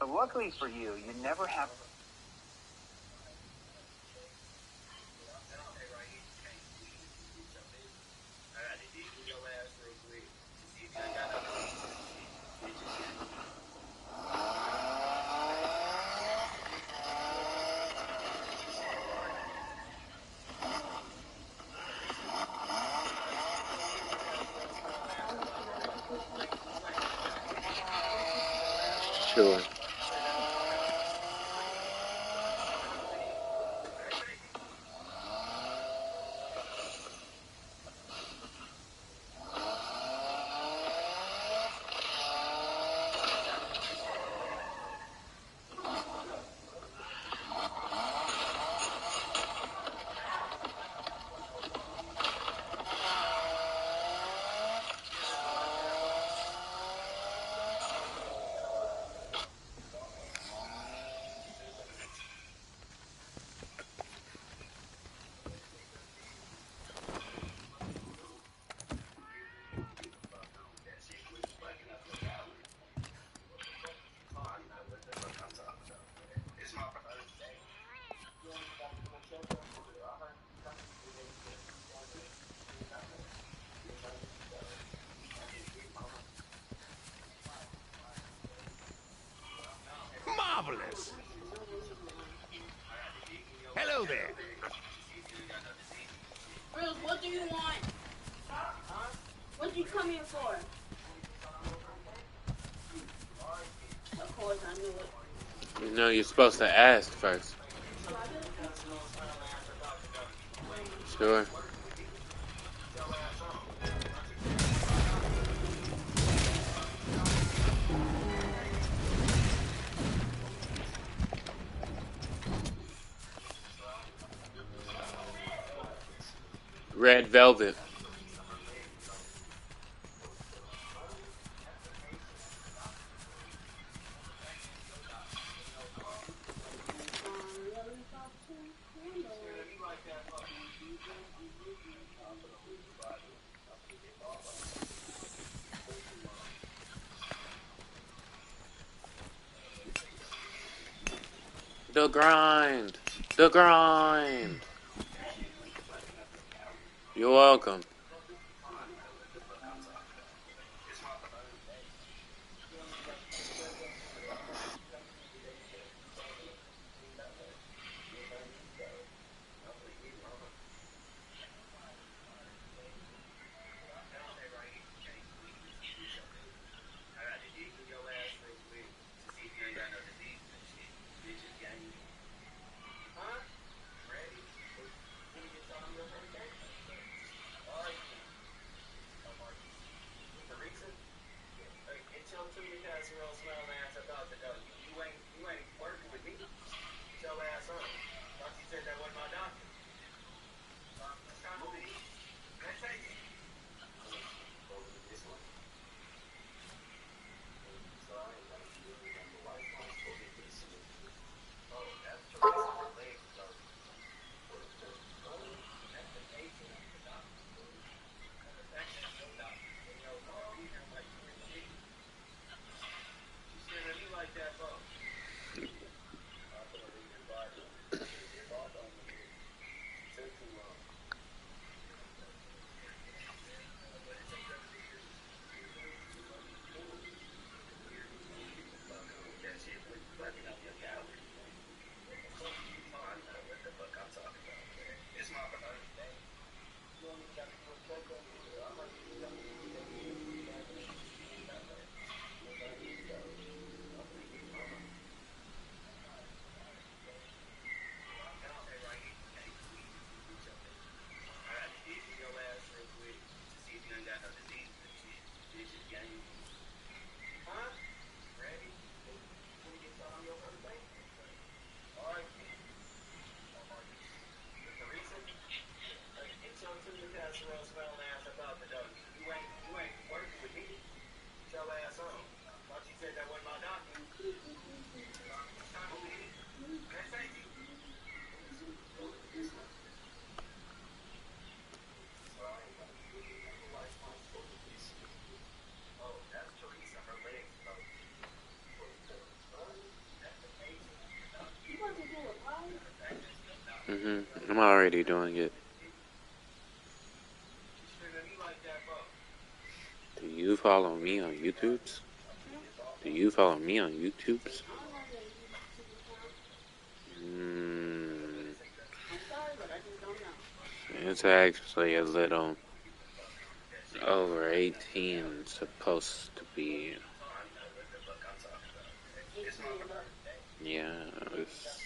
But luckily for you, you never have. Sure. Marvelous. Hello there. Bruce, what do you want? What you come here for? Of course, I knew it. You know, you're supposed to ask first. Sure. Red velvet. The grind. The grind. You're welcome. you doing it? Do you follow me on YouTube's? Do you follow me on YouTube's? I'm sorry, but I just don't know. It's actually a little over 18 supposed to be. Yeah, it's,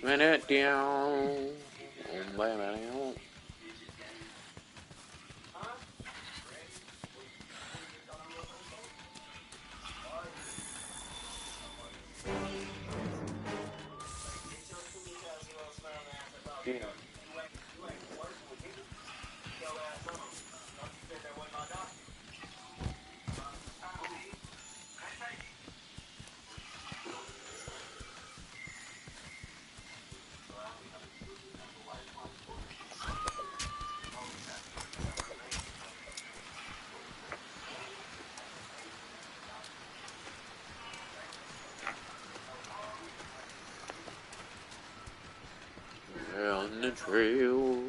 minute down. We're on the trail.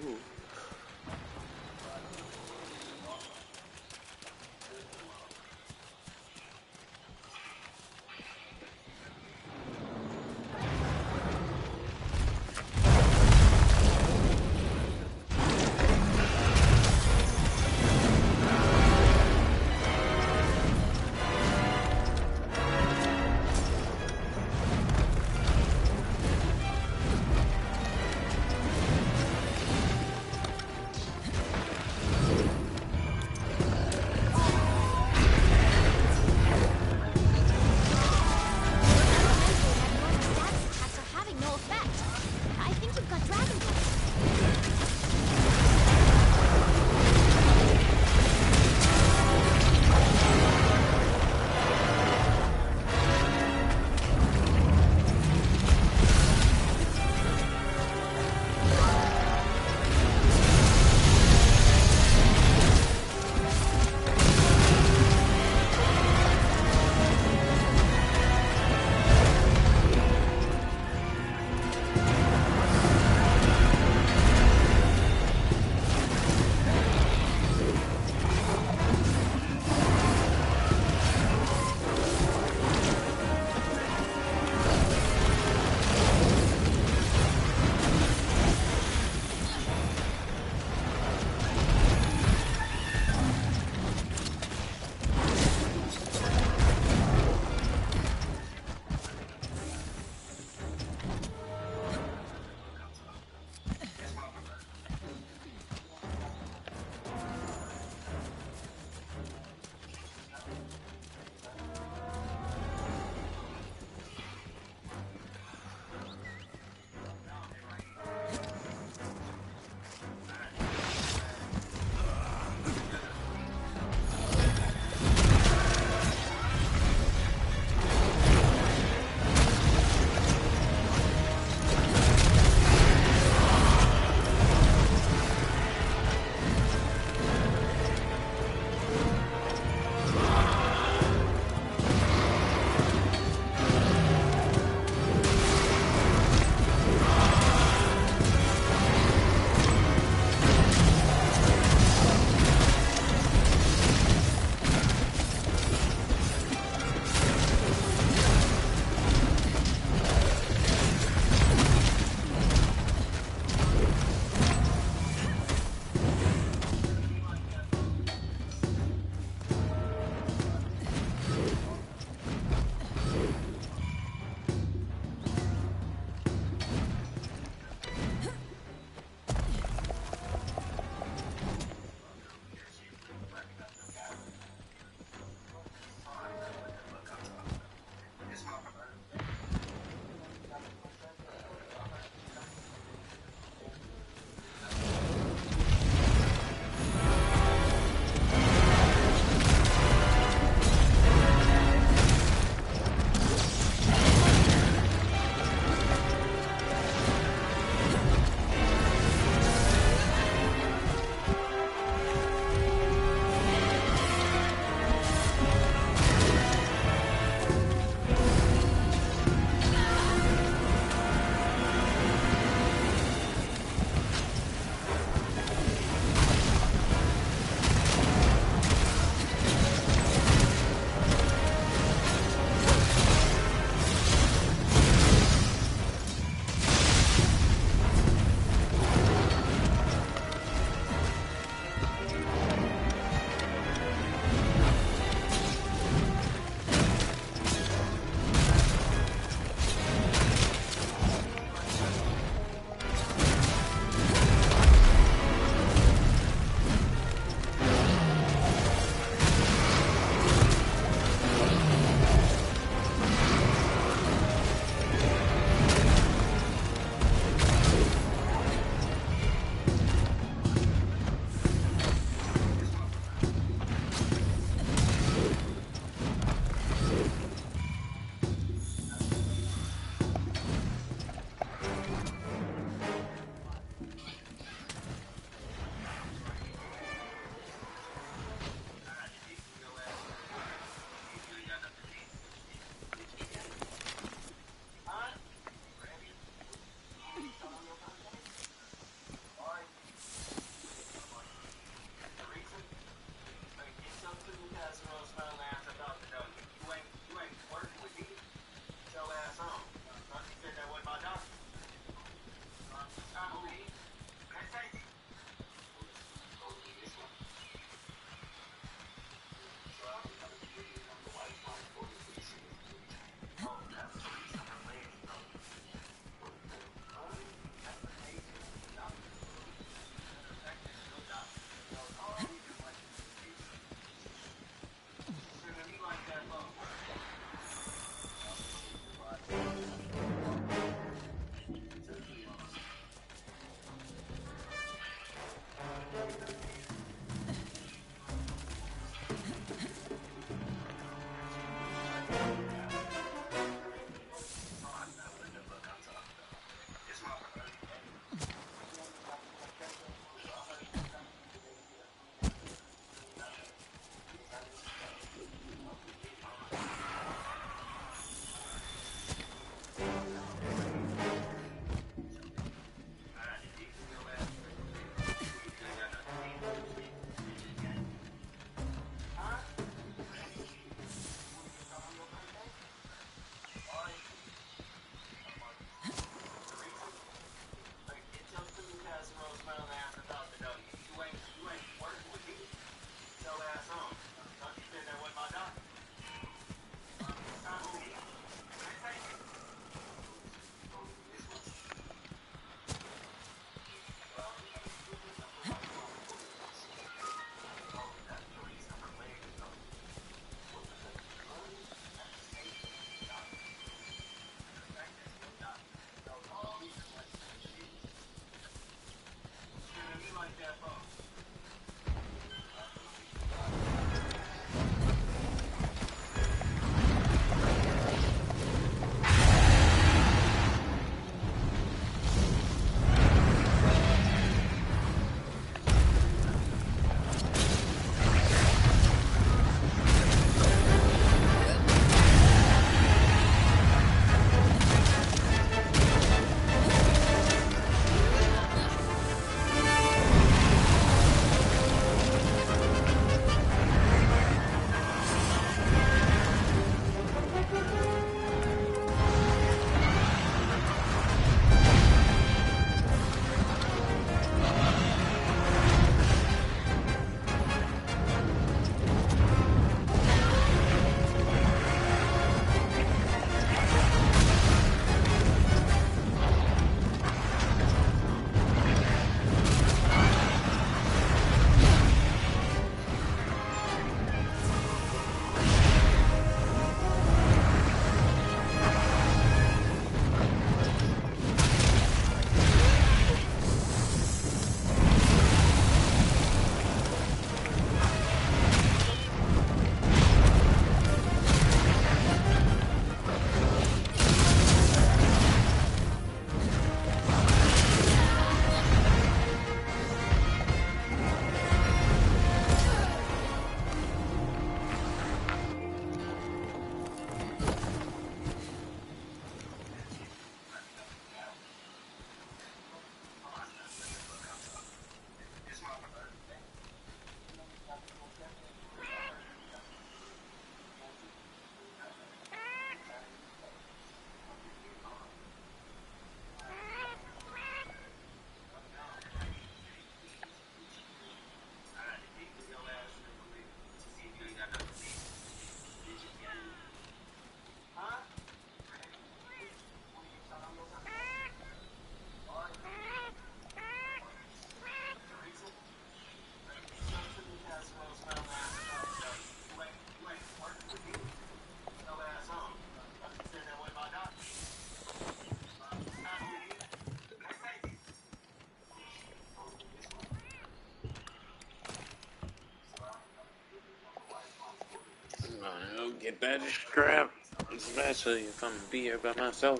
Get better strap, especially if I'm gonna be here by myself.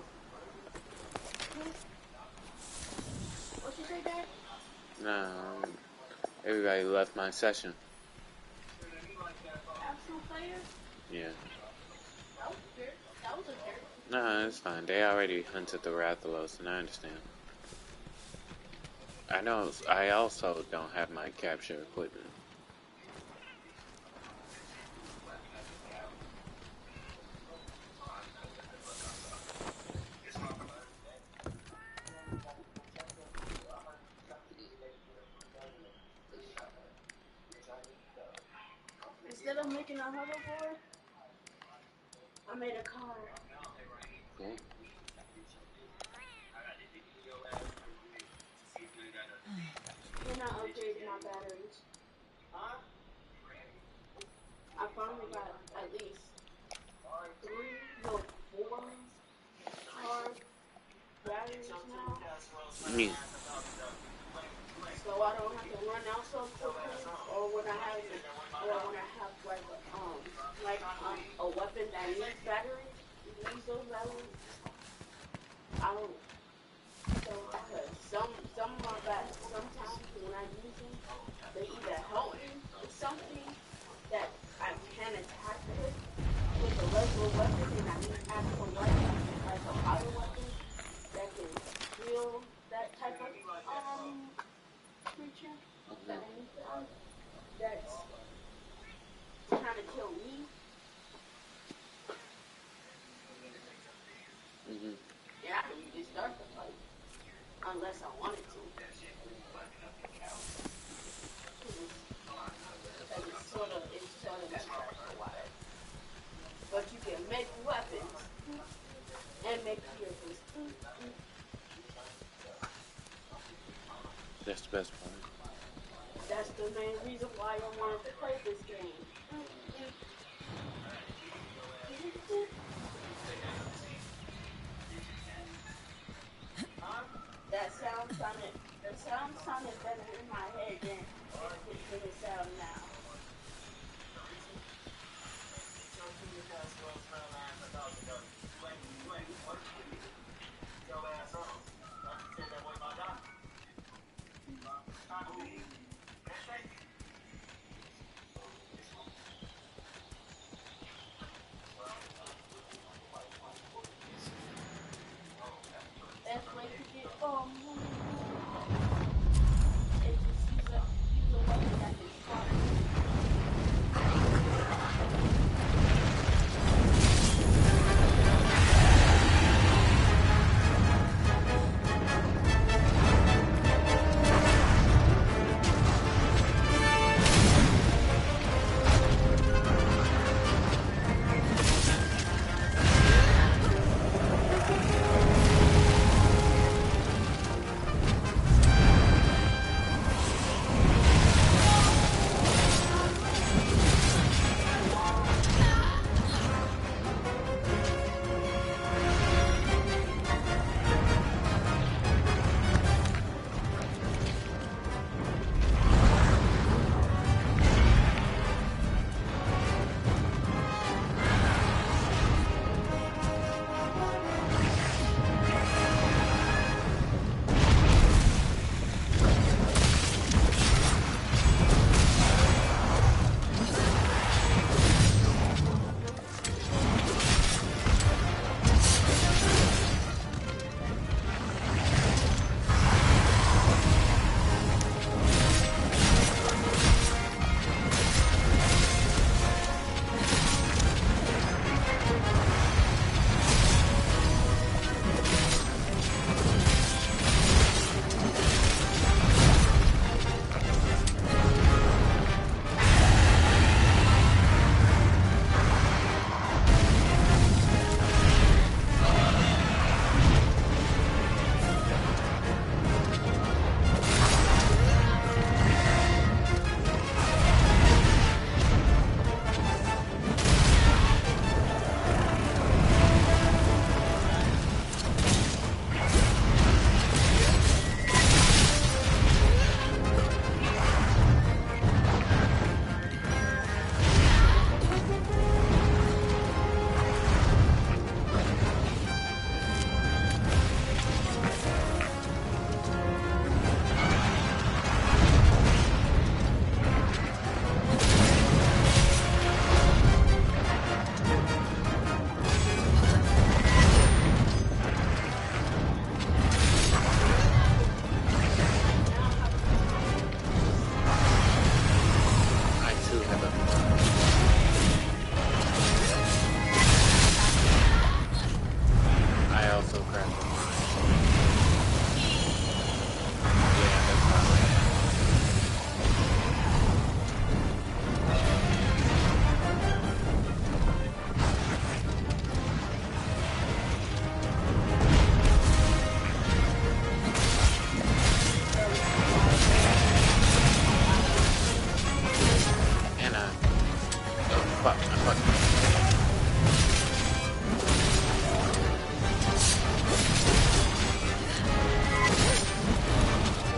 What you say, Dad? Nah, everybody left my session. Absolute players? Yeah. That was weird. That was a jerk. Nah, it's fine. They already hunted the Rathalos, and I understand. I know. I also don't have my capture equipment. Instead of making a hoverboard, I made a car. Cool. Then I upgraded my batteries. I finally got at least 4 car batteries now. Me. So I don't have to run out so quickly, or when I have a weapon that needs batteries, use those batteries. I don't. So because some of my batteries, sometimes when I use them, they either help me with something that I can attack with a regular weapon, and I need actual weapon, like a power weapon that can kill that type of creature that anything that's trying to kill me. Yeah, I can really start the fight unless I wanted to. It's sort of like that. But you can make weapons and make vehicles. That's the best part. That's the main reason why I wanted to play this game. That sound sounded better in my head than it sound now. Best way to get is just use a weapon that is smart.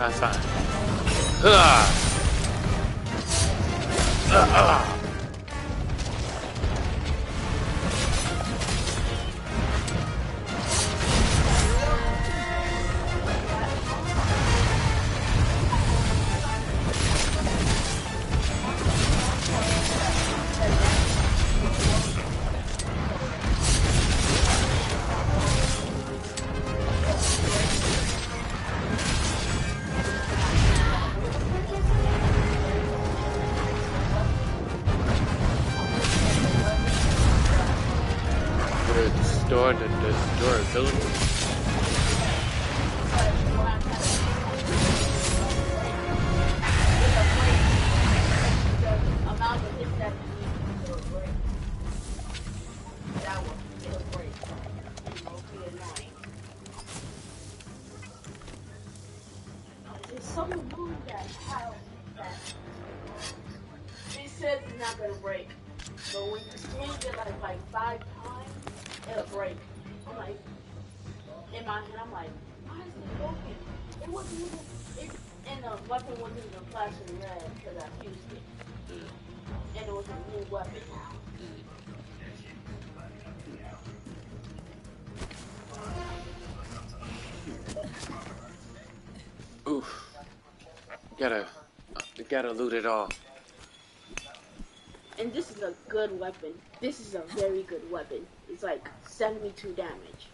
That's fine. Ah! Ah! Restore the durability. It's so annoying that how that it says it's not gonna break, but when you swing it like 5 times, it'll break. I'm like, in my head, I'm like, why is it broken? It wasn't even, and the weapon wasn't even flashing red because I fused it. And it was a new weapon now. Oof. Gotta loot it all. And this is a good weapon. This is a very good weapon. It's like 72 damage.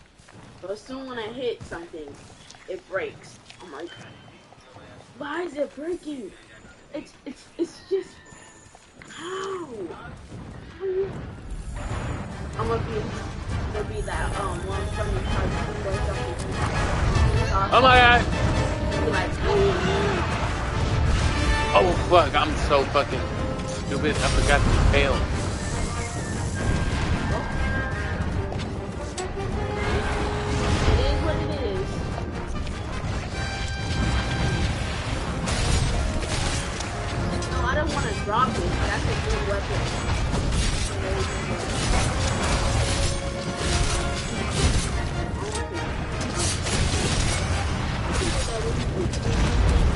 But as soon when I hit something, it breaks. I'm like, why is it breaking? It's just how? I'm gonna be that one from the cartoon or something. Oh my god! Be like, Oh fuck! I'm so fucking stupid. I forgot to fail. it is what it is. No, I don't want to drop it. That's a good weapon.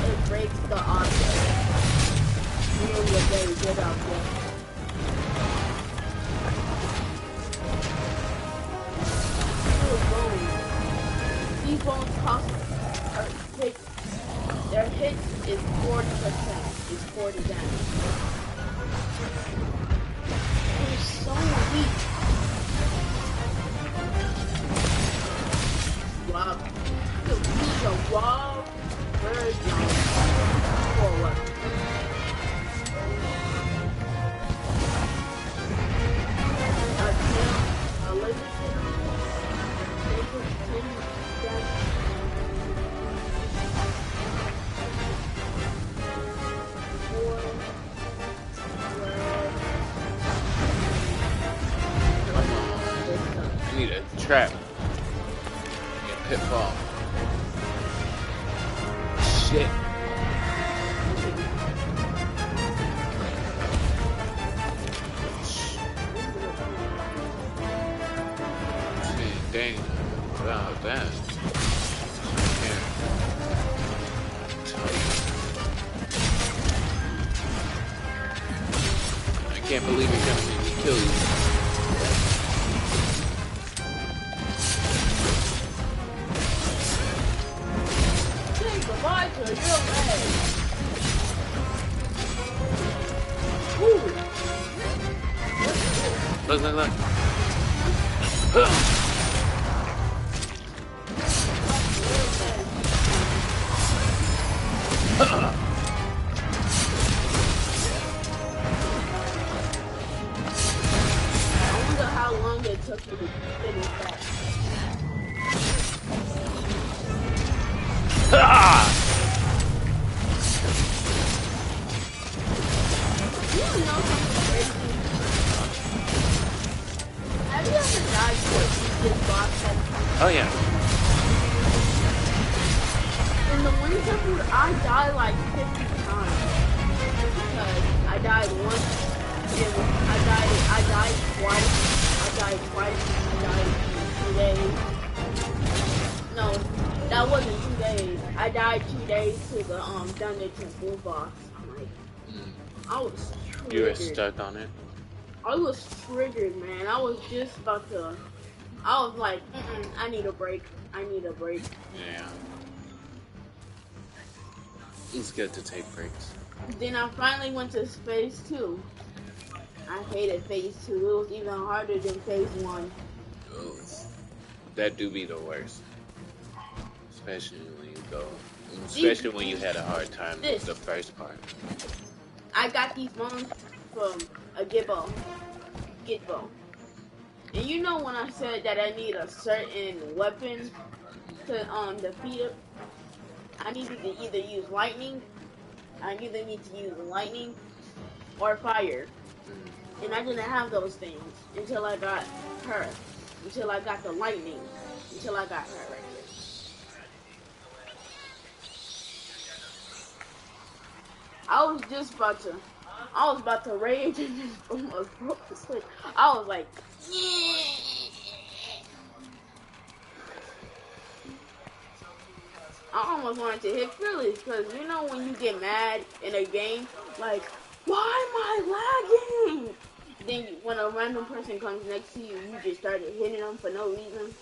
It breaks the object. Really a very good object. These bones cost hit. Their hit is 40%. It's 40 damage. They're so weak. Wow. These are raw version for what? A laser I need a trap. A pitfall. Shit. Dang. Wow, that. I can't believe you're gonna make me kill you. say goodbye to your leg. Ooh. Look, look, look. I wonder how long it took you to finish that. You know something crazy? Have you ever died to this boss head? Oh yeah. In the one temple, I died like 50 times. Because I died once, I died twice, I died twice, I died in 2 days. No, that wasn't 2 days. I died 2 days to the Dungeon Temple boss. I'm like, I was triggered. You were stuck on it? I was triggered, man. I was just about to. I was like, I need a break. I need a break. Yeah. It's good to take breaks. Then I finally went to phase 2. I hated phase 2. It was even harder than phase 1. Oh, that do be the worst. Especially when you go. Especially when you had a hard time with the first part. I got these bones from a Gitbo. And you know when I said that I need a certain weapon to defeat it? I needed to either use lightning. I either need to use lightning or fire. And I didn't have those things until I got her. Until I got the lightning. Until I got her right here. I was about to rage and just almost broke the switch. I was like, I almost wanted to hit Philly because you know when you get mad in a game, like, why am I lagging? Then when a random person comes next to you, you just started hitting them for no reason.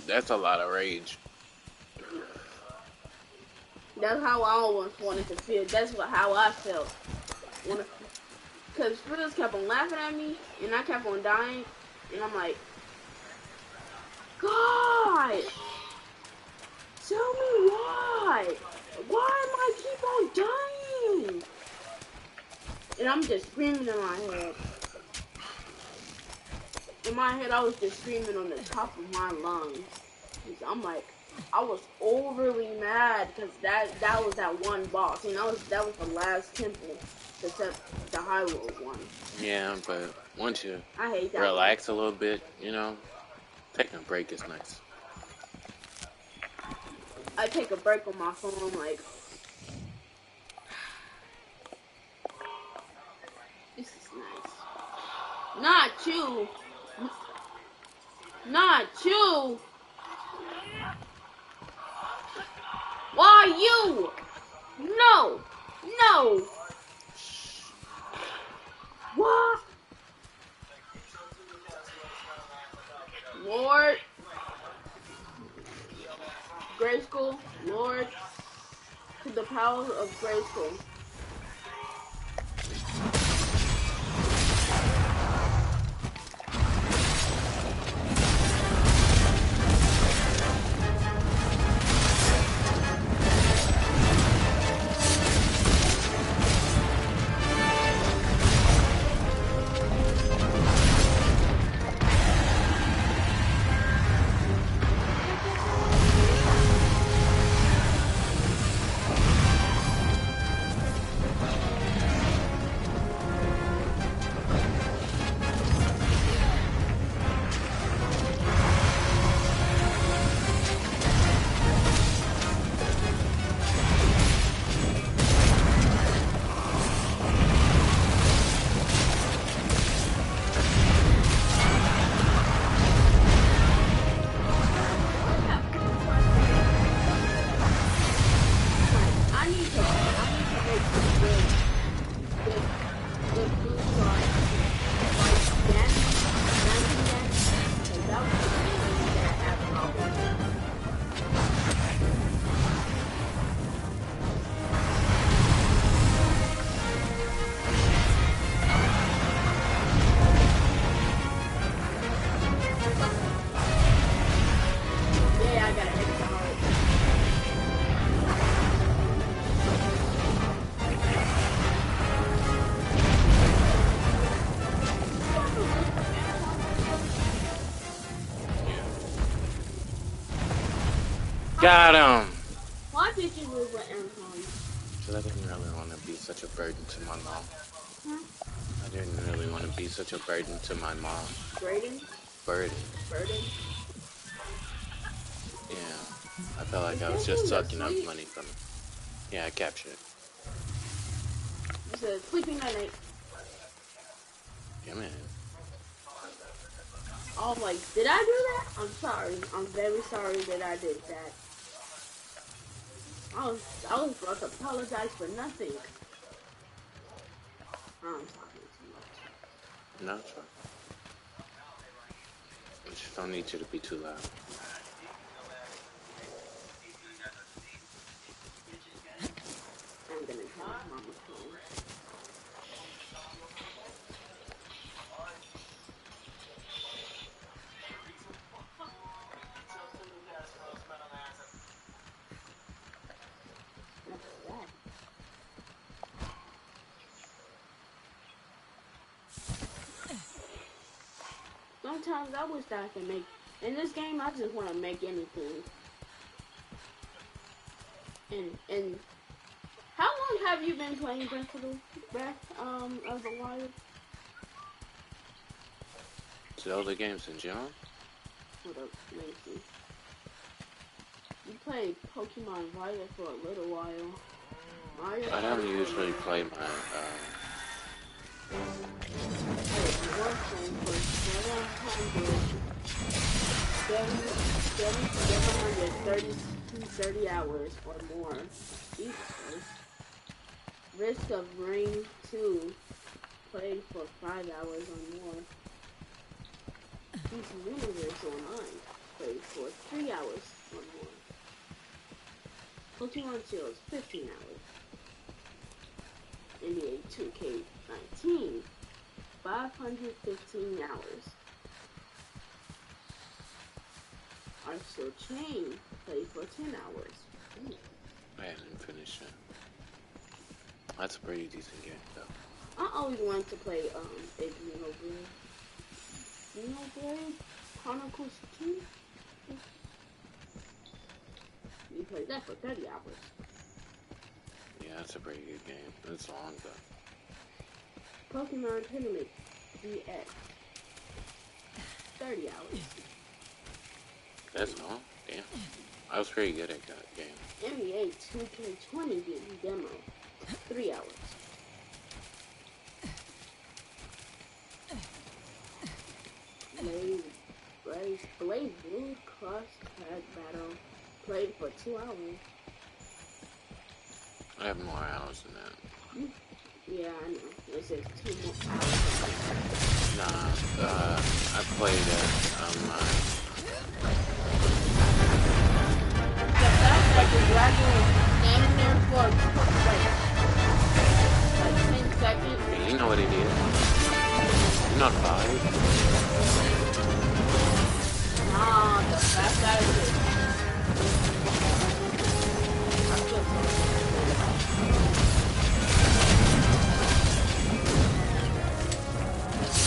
That's a lot of rage. That's how I always wanted to feel. That's how I felt. Because Frizz kept on laughing at me, and I kept on dying, and I'm like, God, tell me why. Why am I keep on dying? And I'm just screaming in my head. In my head, I was just screaming on the top of my lungs. I'm like, I was overly mad because that was that one boss, and that was the last temple except the Hyrule one. Yeah, but once you I hate that relax a little bit, you know, taking a break is nice. I take a break on my phone, I'm like, this is nice. Not you. Not you. Why you? No. No. What? Lord. Grayskull. Lord. To the power of Grayskull. Got him! Why did you move with Anton? Because I didn't really want to be such a burden to my mom. I didn't really want to be such a burden to my mom. Burden? Burden. Burden? Yeah. I felt like I was just sucking up money from it. Yeah, I captured it. You said sleeping at night. Yeah, man. Oh, like, did I do that? I'm sorry. I'm very sorry that I did that. I was about to apologize for nothing. I'm talking too much. No, it's fine. I just don't need you to be too loud. I'm gonna tell Mama's phone. Sometimes I wish that I can make, in this game I just want to make anything. And how long have you been playing Breath of the Wild? Zelda games in general? Hold up, let me see. You played Pokemon Violet for a little while. Mario, I don't usually play my, thirty hours or more. Jesus. Risk of Rain 2 played for 5 hours or more. These Universe Online played for 3 hours or more. Pokemon Shield 15 hours. NBA 2K19 515 hours. Arctic Chain played for 10 hours. Ooh. I haven't finished it. That's a pretty decent game, though. I always wanted to play Xenoblade Chronicles 2. You played that for 30 hours. Yeah, that's a pretty good game. It's long, though. Pokemon Tournament DX 30 hours. That's long? Damn. I was pretty good at that game. NBA 2K20 demo 3 hours. Blade Blue Cross Tag Battle played for 2 hours. I have more hours than that. Yeah, I know. It says 2 more hours. Nah, I played it online. Like a graduate standing there for like 10 seconds. Yeah, you know what it is. You're not 5. Nah, the fact that it is. I feel so.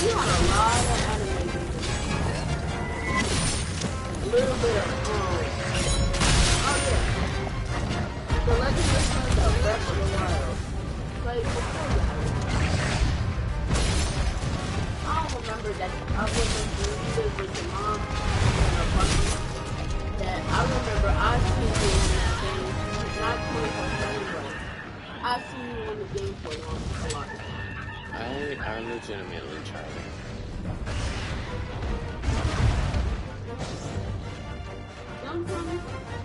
You had a lot of animation. A little bit of, oh yeah. The Legend of Zelda Breath of the Wild played for 40 hours. I don't remember that. I wasn't doing with your mom and a bunch that I remember I seen you in that game, not 24/7, but I seen you in the game for a lot of time. I legitimately tried it. Sometimes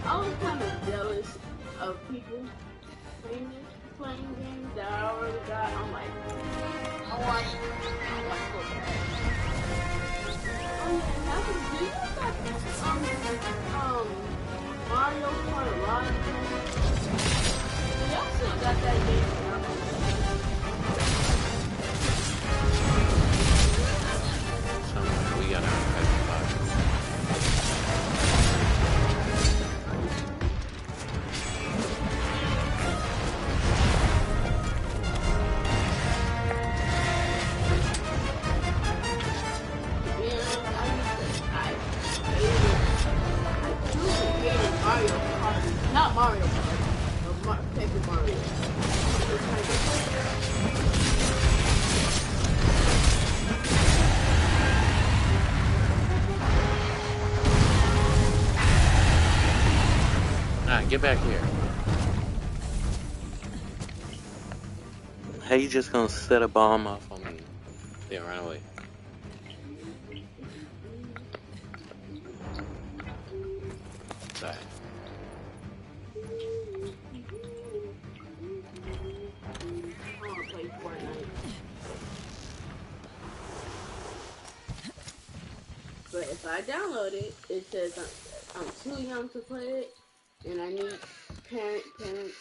I was kind of jealous of people playing games that I already got. I'm like, I want it. I want it so bad. Oh yeah, do you got Mario Kart Live? Y'all still got that game? We got our Not Mario Kart, but Paper Mario. Alright, get back here. How you just gonna set a bomb off on me? Yeah, run away. Sorry. But if I download it, it says I'm too young to play it, and I need parents.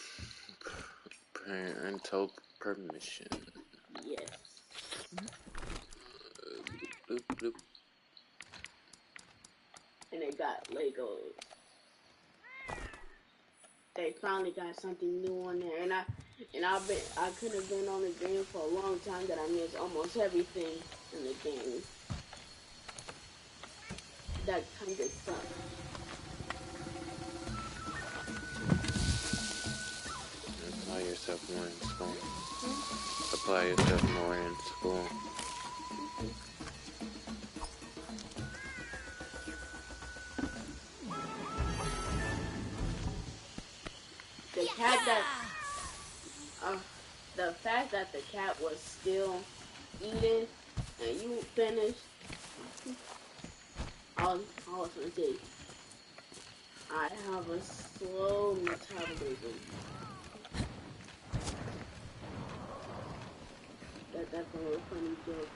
Parental permission. Yes. Bloop, bloop. And they got Legos. They finally got something new on there, and I could have been on the game for a long time that I missed almost everything in the game. That kind of sucks. Apply yourself more in school. Apply yourself more in school. The cat that, the fact that the cat was still eating and you finished, I was gonna say, I have a slow metabolism. That's a little funny joke.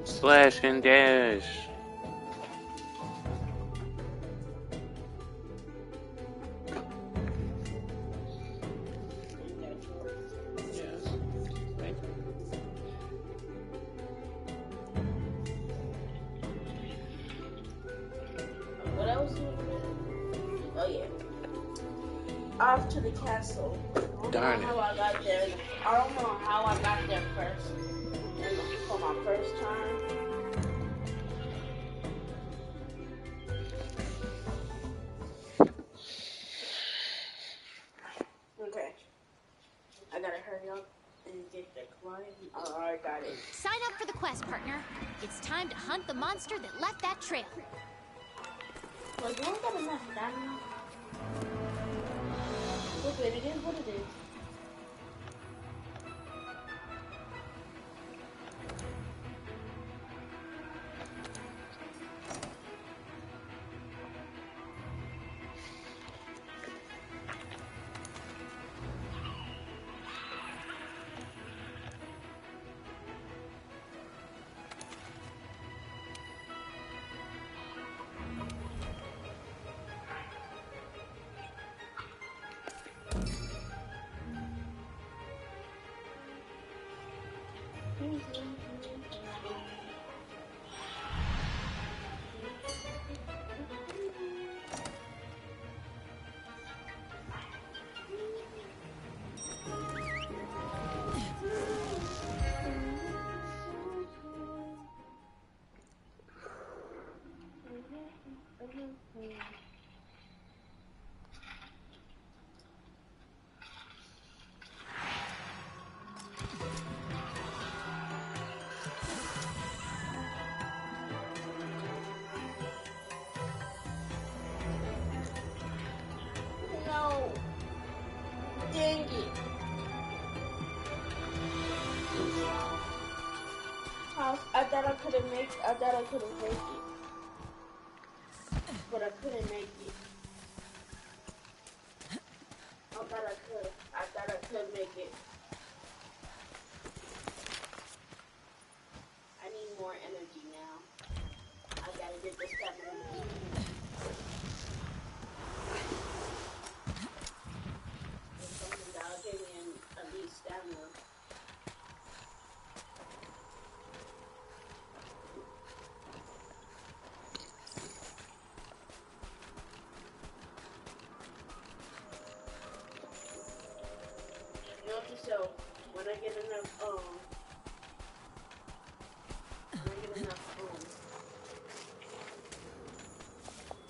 Slash and dash. What else? Oh yeah. Off to the castle. Darn it. How I got there. I don't know how I got there first. And for my first time. Okay. I gotta hurry up and get the client. Alright, got it. Sign up for the quest, partner. It's time to hunt the monster that left that trail. Well, you don't got enough stamina. Look, it is what it is. I couldn't make it. But I couldn't make it. I thought I could. I thought I could make it. I need more energy now. I gotta get this stamina. There's something that'll give me at least stamina. So when I get enough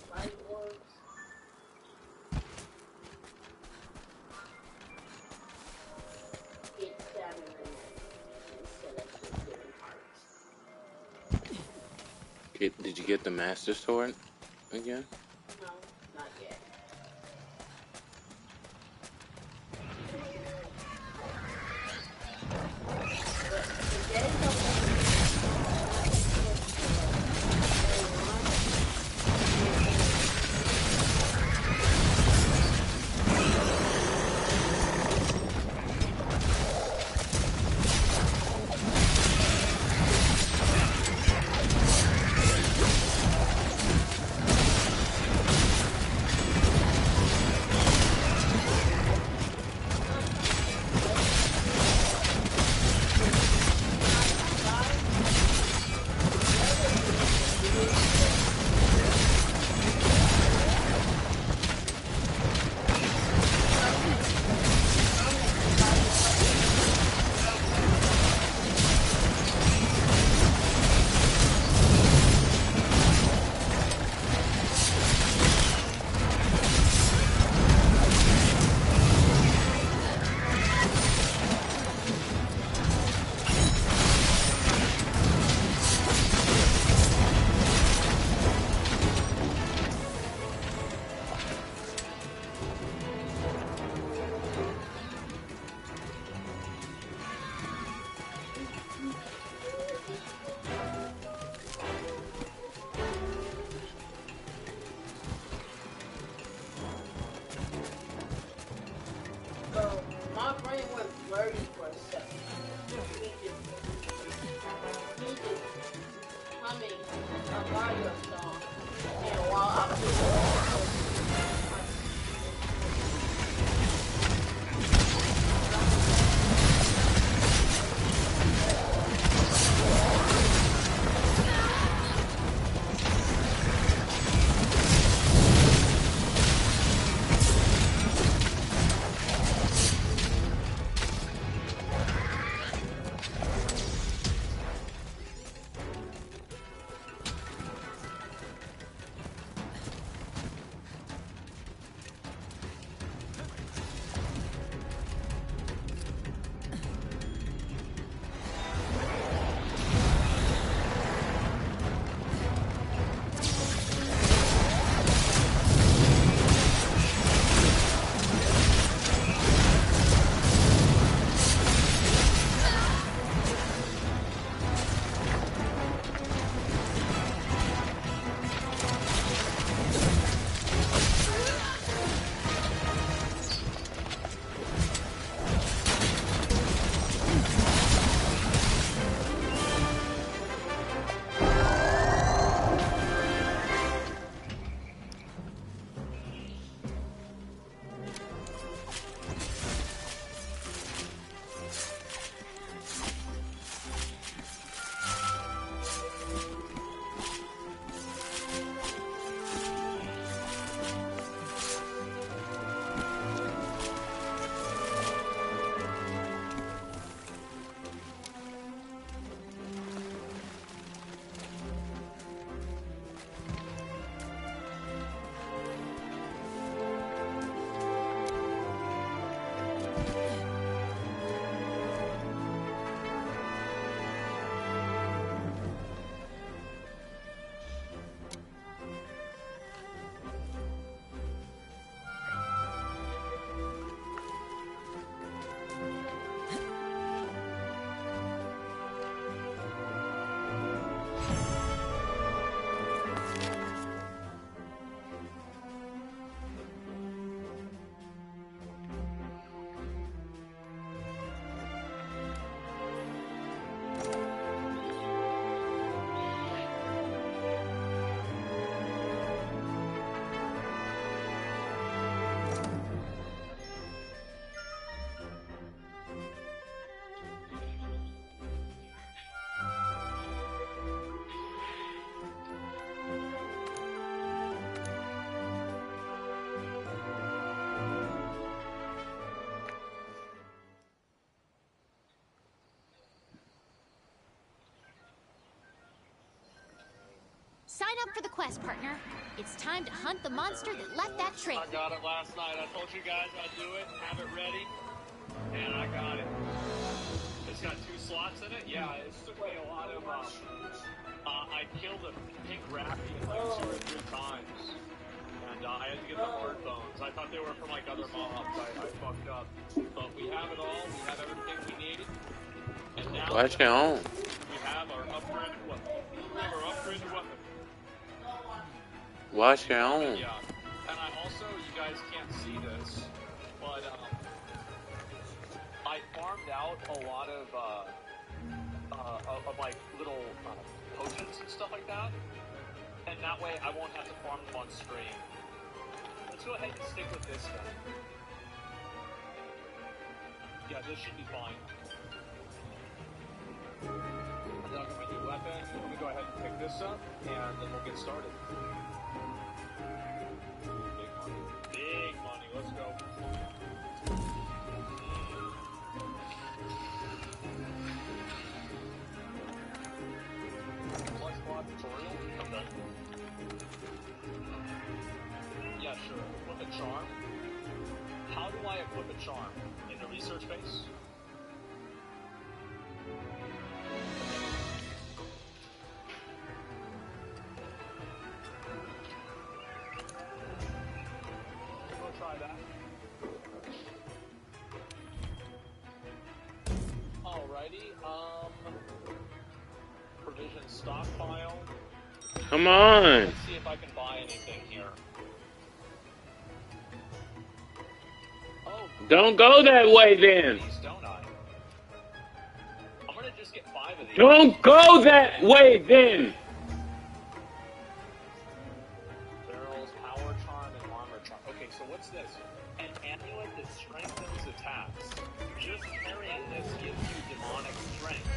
fireworks, get stamina instead of just getting hearts. Did you get the Master Sword again? No, not yet. up for the quest, partner. It's time to hunt the monster that left that trail. I got it last night. I told you guys I'd do it, have it ready, and I got it. It's got 2 slots in it. Yeah, it took me a lot of. I killed a pink rabbit like 2 or 3 times, and I had to get the hard bones. I thought they were from like other mobs. I fucked up, but we have it all. We have everything we need, and now Watch your own. we have our upgraded weapon. We have our upgraded weapon. Watch your own. Yeah, and I also, you guys can't see this, but I farmed out a lot of like little potions and stuff like that, and that way I won't have to farm them on stream. Let's go ahead and stick with this then. Yeah, this should be fine. And then I'll get my new weapon. I'm gonna go ahead and pick this up, and then we'll get started. Big money, let's go. Plus squad tutorial? Okay. Yeah, sure. Equip a charm. How do I equip a charm? In the research base? Try that. Alrighty, provision stockpile. Come on. Let's see if I can buy anything here. Oh, Don't go that way then. these, don't I? I'm gonna just get 5 of these. Don't go that way then. Barrels, power charm, and armor charm. Okay, so what's this? An amulet that strengthens attacks. Just carrying this gives you demonic strength.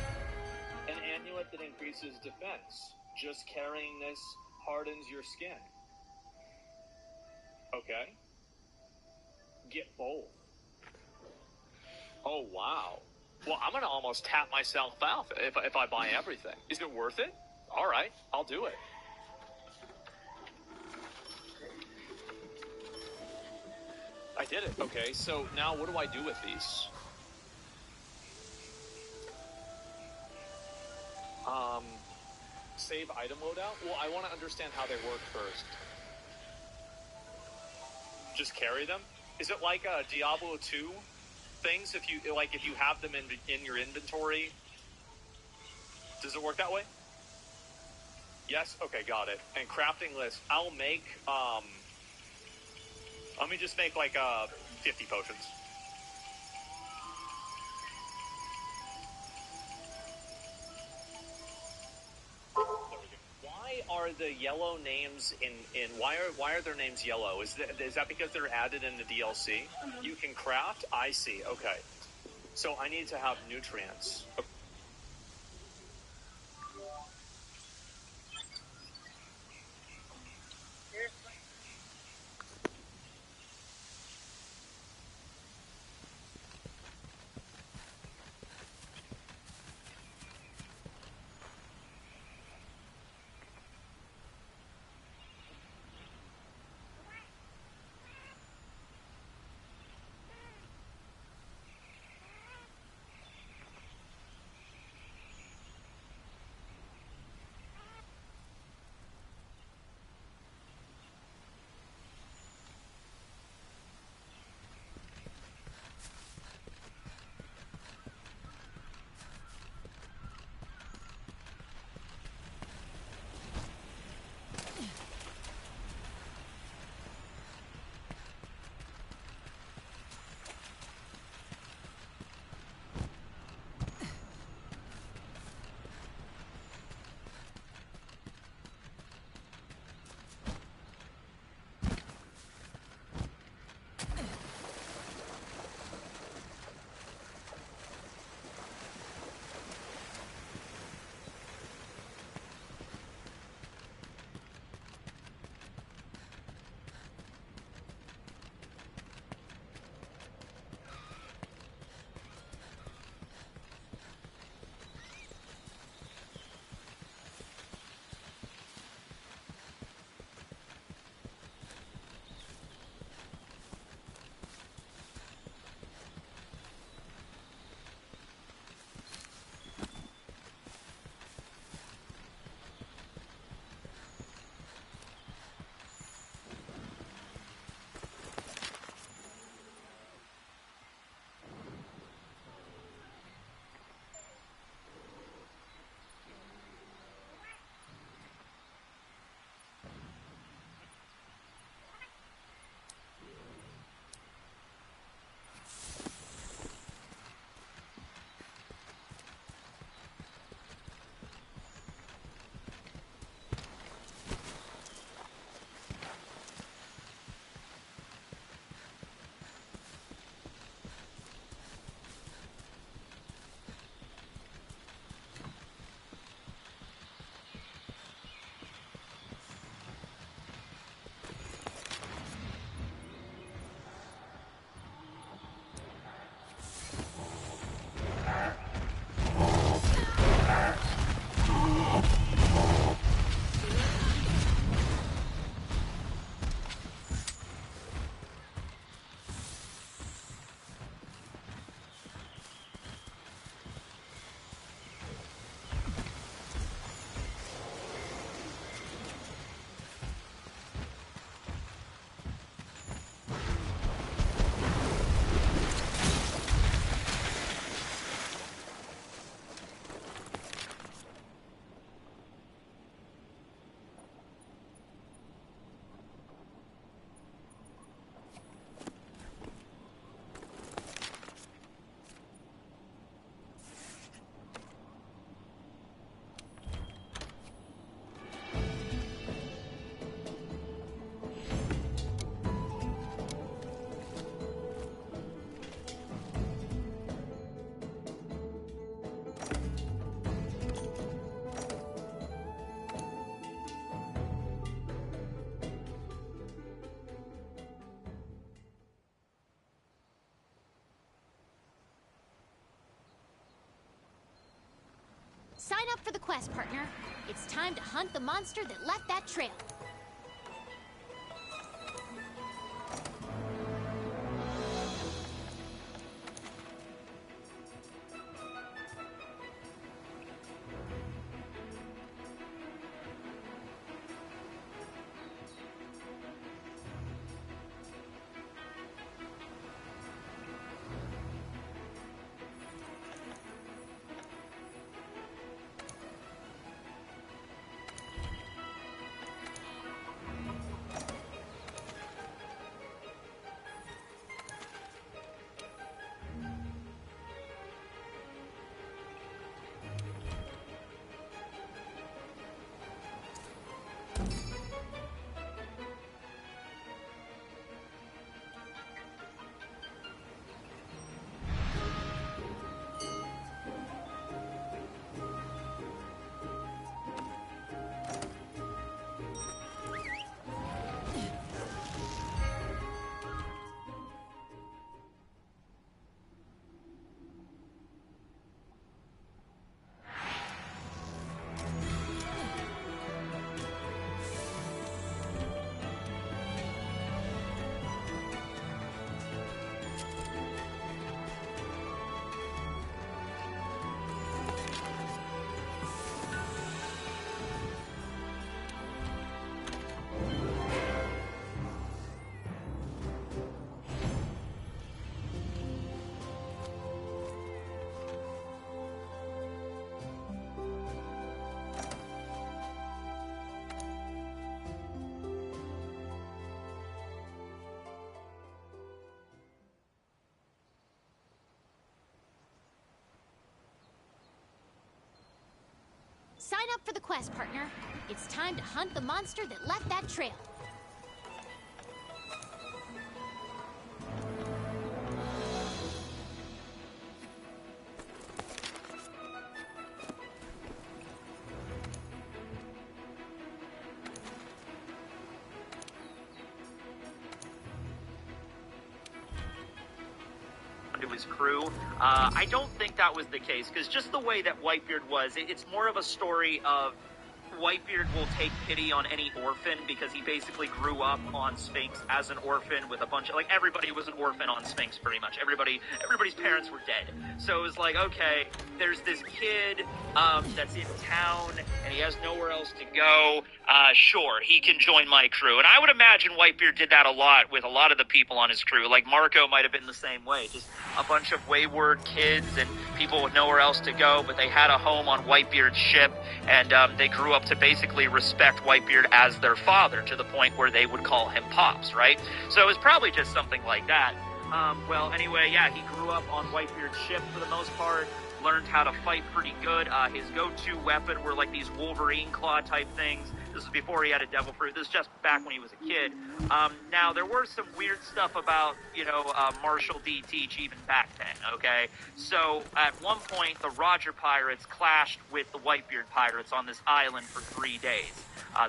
An amulet that increases defense. Just carrying this hardens your skin. Okay. Get both. Oh, wow. Well, I'm going to almost tap myself out if I buy everything. Is it worth it? All right, I'll do it. I did it. Okay, so now what do I do with these? Save item loadout? Well, I want to understand how they work first. Just carry them? Is it like Diablo 2 things? If you have them in your inventory, does it work that way? Yes? Okay, got it. And crafting list. I'll make, let me just make like 50 potions. Why are the yellow names why are their names yellow? Is that because they're added in the DLC? You can craft? I see. Okay. So I need to have nutrients. Sign up for the quest, partner. It's time to hunt the monster that left that trail. Sign up for the quest, partner. It's time to hunt the monster that left that trail. To his crew. I don't think that was the case, because just the way that Whitebeard was, it's more of a story of Whitebeard will take pity on any orphan, because he basically grew up on Sphinx as an orphan with a bunch of, like, everybody was an orphan on Sphinx pretty much. Everybody's parents were dead. So it was like, okay, there's this kid that's in town and he has nowhere else to go. Sure, he can join my crew. And I would imagine Whitebeard did that a lot with a lot of the people on his crew. Like Marco might have been the same way. Just a bunch of wayward kids and people with nowhere else to go, but they had a home on Whitebeard's ship, and they grew up to basically respect Whitebeard as their father, to the point where they would call him Pops, right? So it was probably just something like that. Well, anyway, yeah, he grew up on Whitebeard's ship for the most part, learned how to fight pretty good. His go-to weapon were like these Wolverine claw type things. This was before he had a devil fruit. This is just back when he was a kid. Now, there were some weird stuff about, Marshall D. Teach even back then, okay? So, at one point, the Roger pirates clashed with the Whitebeard pirates on this island for 3 days.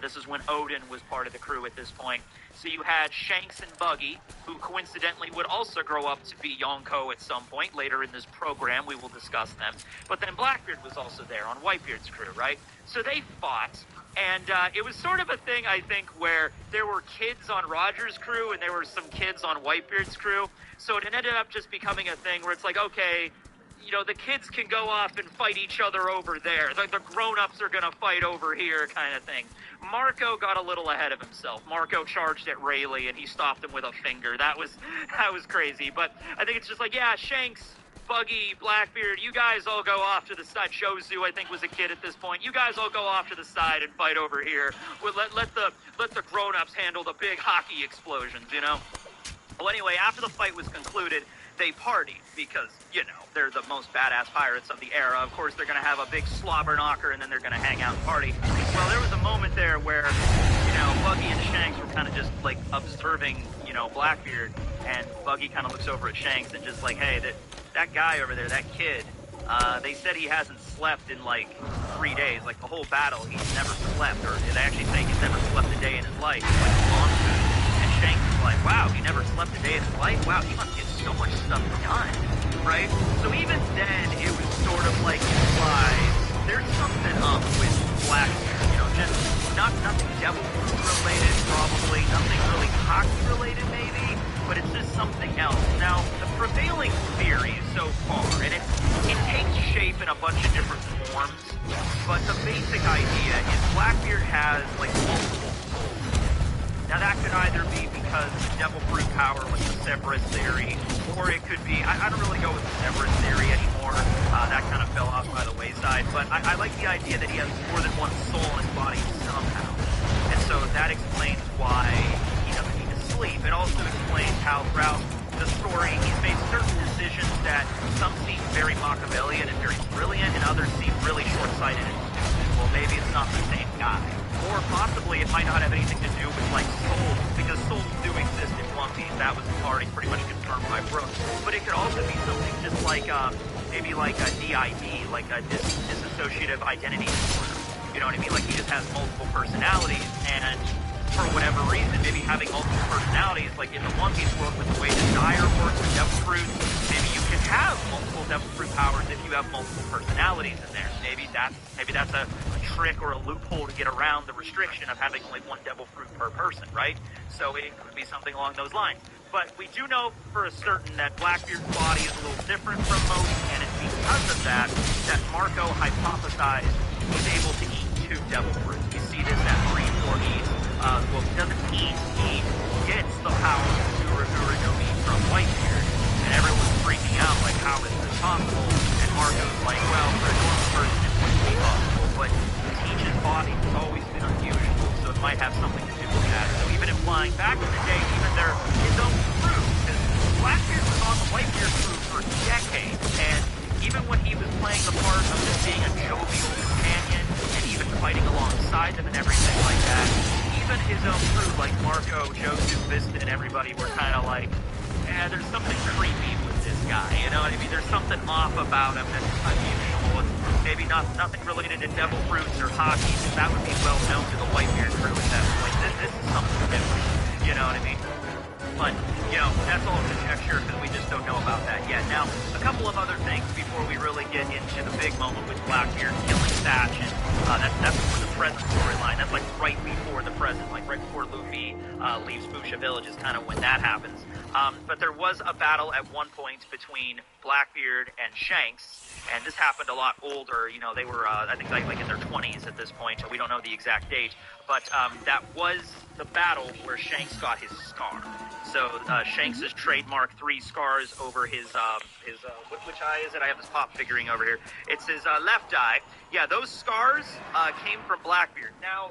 This is when Odin was part of the crew at this point. So you had Shanks and Buggy, who coincidentally would also grow up to be Yonko at some point. Later in this program, we will discuss them. But then Blackbeard was also there on Whitebeard's crew, right? So they fought, and it was sort of a thing, I think, where there were kids on Roger's crew and there were some kids on Whitebeard's crew. So it ended up just becoming a thing where it's like, okay, the kids can go off and fight each other over there. The grown-ups are going to fight over here kind of thing. Marco got a little ahead of himself. Marco charged at Rayleigh, and he stopped him with a finger. That was crazy. But I think it's just like, yeah, Shanks, Buggy, Blackbeard, you guys all go off to the side. Jozu, I think, was a kid at this point. You guys all go off to the side and fight over here. Let the grown-ups handle the big hockey explosions, Well, anyway, after the fight was concluded, they partied because, they're the most badass pirates of the era. Of course, they're going to have a big slobber knocker, and then they're going to hang out and party. Well, there was a moment there where, Buggy and Shanks were kind of just, like, observing, Blackbeard, and Buggy kind of looks over at Shanks and just like, hey, that guy over there, that kid, they said he hasn't slept in, like, 3 days. Like, the whole battle, he's never slept, or they actually say he's never slept a day in his life. Like, long food. And Shanks is like, wow, he never slept a day in his life? Wow, he must get so much stuff done, right? So even then, it was sort of like implied there's some nothing devil fruit related, probably. Nothing really hockey related, maybe. But it's just something else. Now, the prevailing theory so far, and it takes shape in a bunch of different forms, but the basic idea is Blackbeard has, like, multiple souls. Now, that could either be because devil fruit power was the Cerberus theory, or it could be, I don't really go with the Cerberus theory anymore. That kind of fell off by the wayside, but I like the idea that he has more than one soul in his body somehow. And so that explains why he doesn't need to sleep. It also explains how throughout the story he's made certain decisions that some seem very Machiavellian and very brilliant, and others seem really short-sighted and stupid. Well, maybe it's not the same guy. Or possibly it might not have anything to do with, like, souls, because souls do exist in One Piece. That was already pretty much confirmed by Brooks. But it could also be something just like, maybe like a DID, like a dissociative identity disorder. You know what I mean? Like, he just has multiple personalities, and for whatever reason, maybe having multiple personalities, like in the One Piece world with the way Desire works with Devil Fruit, maybe you can have multiple Devil Fruit powers if you have multiple personalities in there. Maybe that's a trick or a loophole to get around the restriction of having only one Devil Fruit per person, right? So it could be something along those lines. But we do know for a certain that Blackbeard's body is a little different from most, and it's because of that Marco hypothesized he's able to eat 2 Devil Fruits. We see this at 3-4 East. Well, he doesn't eat, he gets the power of Ura no Mi from Whitebeard, and everyone's freaking out, like, how is this possible? And Marco's like, well, for a normal person it wouldn't be possible, but Teach's body has always been unusual, so it might have something to do with that. So even implying back in the day, even his own crew, because Blackbeard was on the Whitebeard crew for decades, and even when he was playing the part of just being a jovial companion, and even fighting alongside them and everything like that, even his own crew, like Marco, Josu, Vista, and everybody were kind of like, there's something creepy with this guy, you know what I mean? There's something off about him that's unusual, and maybe nothing related to devil fruits or hockey, because that would be well known to the Whitebeard crew at that point. This is something different, you know what I mean? But, you know, that's all conjecture because we just don't know about that yet. Now, a couple of other things before we really get into the big moment with Blackbeard killing Thatch, and that's for the present storyline. That's like right before the present, like right before Luffy leaves Busha Village is kind of when that happens. But there was a battle at one point between Blackbeard and Shanks, and this happened a lot older. You know, they were, I think, like in their 20s at this point. We don't know the exact date, but that was the battle where Shanks got his scar. So Shanks' trademark 3 scars over his which eye is it? I have this pop figuring over here. It's his left eye. Yeah, those scars came from Blackbeard. Now,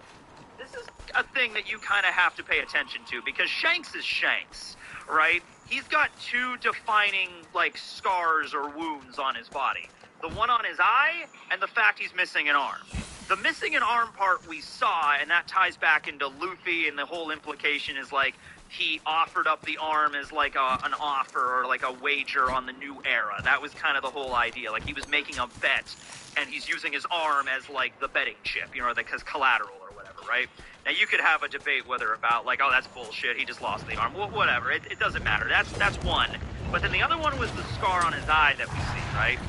this is a thing that you kind of have to pay attention to because Shanks is Shanks, right? He's got 2 defining, like, scars or wounds on his body. The one on his eye and the fact he's missing an arm. The missing an arm part we saw, and that ties back into Luffy, and the whole implication is, like, he offered up the arm as, like, an offer or, like, a wager on the new era. That was kind of the whole idea. Like, he was making a bet, and he's using his arm as, like, the betting chip, you know, because collateral or whatever, right? Now, you could have a debate whether about, like, oh, that's bullshit, he just lost the arm. Well, whatever, it doesn't matter. That's one. But then the other one was the scar on his eye that we see, right?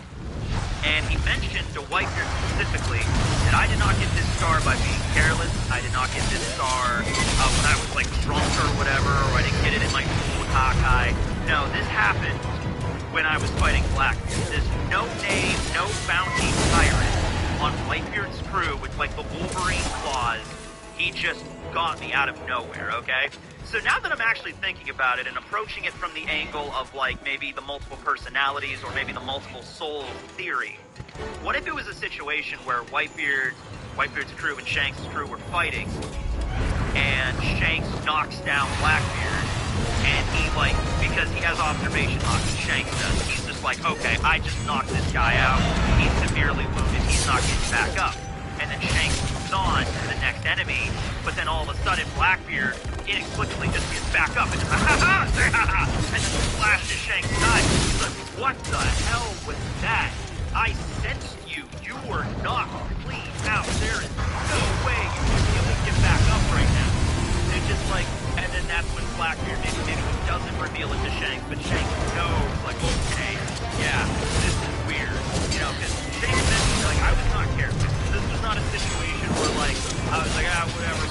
And he mentioned to Whitebeard specifically that I did not get this scar by being careless. I did not get this scar when I was, like, drunk or whatever, or I didn't get it in my pool with Hawkeye. No, this happened when I was fighting Blackbeard. This no-name, no-bounty pirate on Whitebeard's crew with, like, the Wolverine claws. He just got me out of nowhere, okay? So now that I'm actually thinking about it and approaching it from the angle of, like, maybe the multiple personalities or maybe the multiple souls theory, what if it was a situation where Whitebeard's crew and Shanks' crew were fighting, and Shanks knocks down Blackbeard, and he, like, because he has observation lock, Shanks does, he's just like, okay, I just knocked this guy out, he's severely wounded, he's not getting back up. And then Shanks moves on to the next enemy, but then all of a sudden Blackbeard inexplicably just gets back up and just and just flashes Shanks' eye. He's like, what the hell was that? I sensed you. You were knocked clean out. There is no way you would be able to get back up right now. And just like, and then that's when Blackbeard maybe he doesn't reveal it to Shanks, but Shanks knows, like, okay, yeah, this is weird. You know, because Shanks mentioned, like, I was not careful. This was not a situation where, like, I was like, whatever,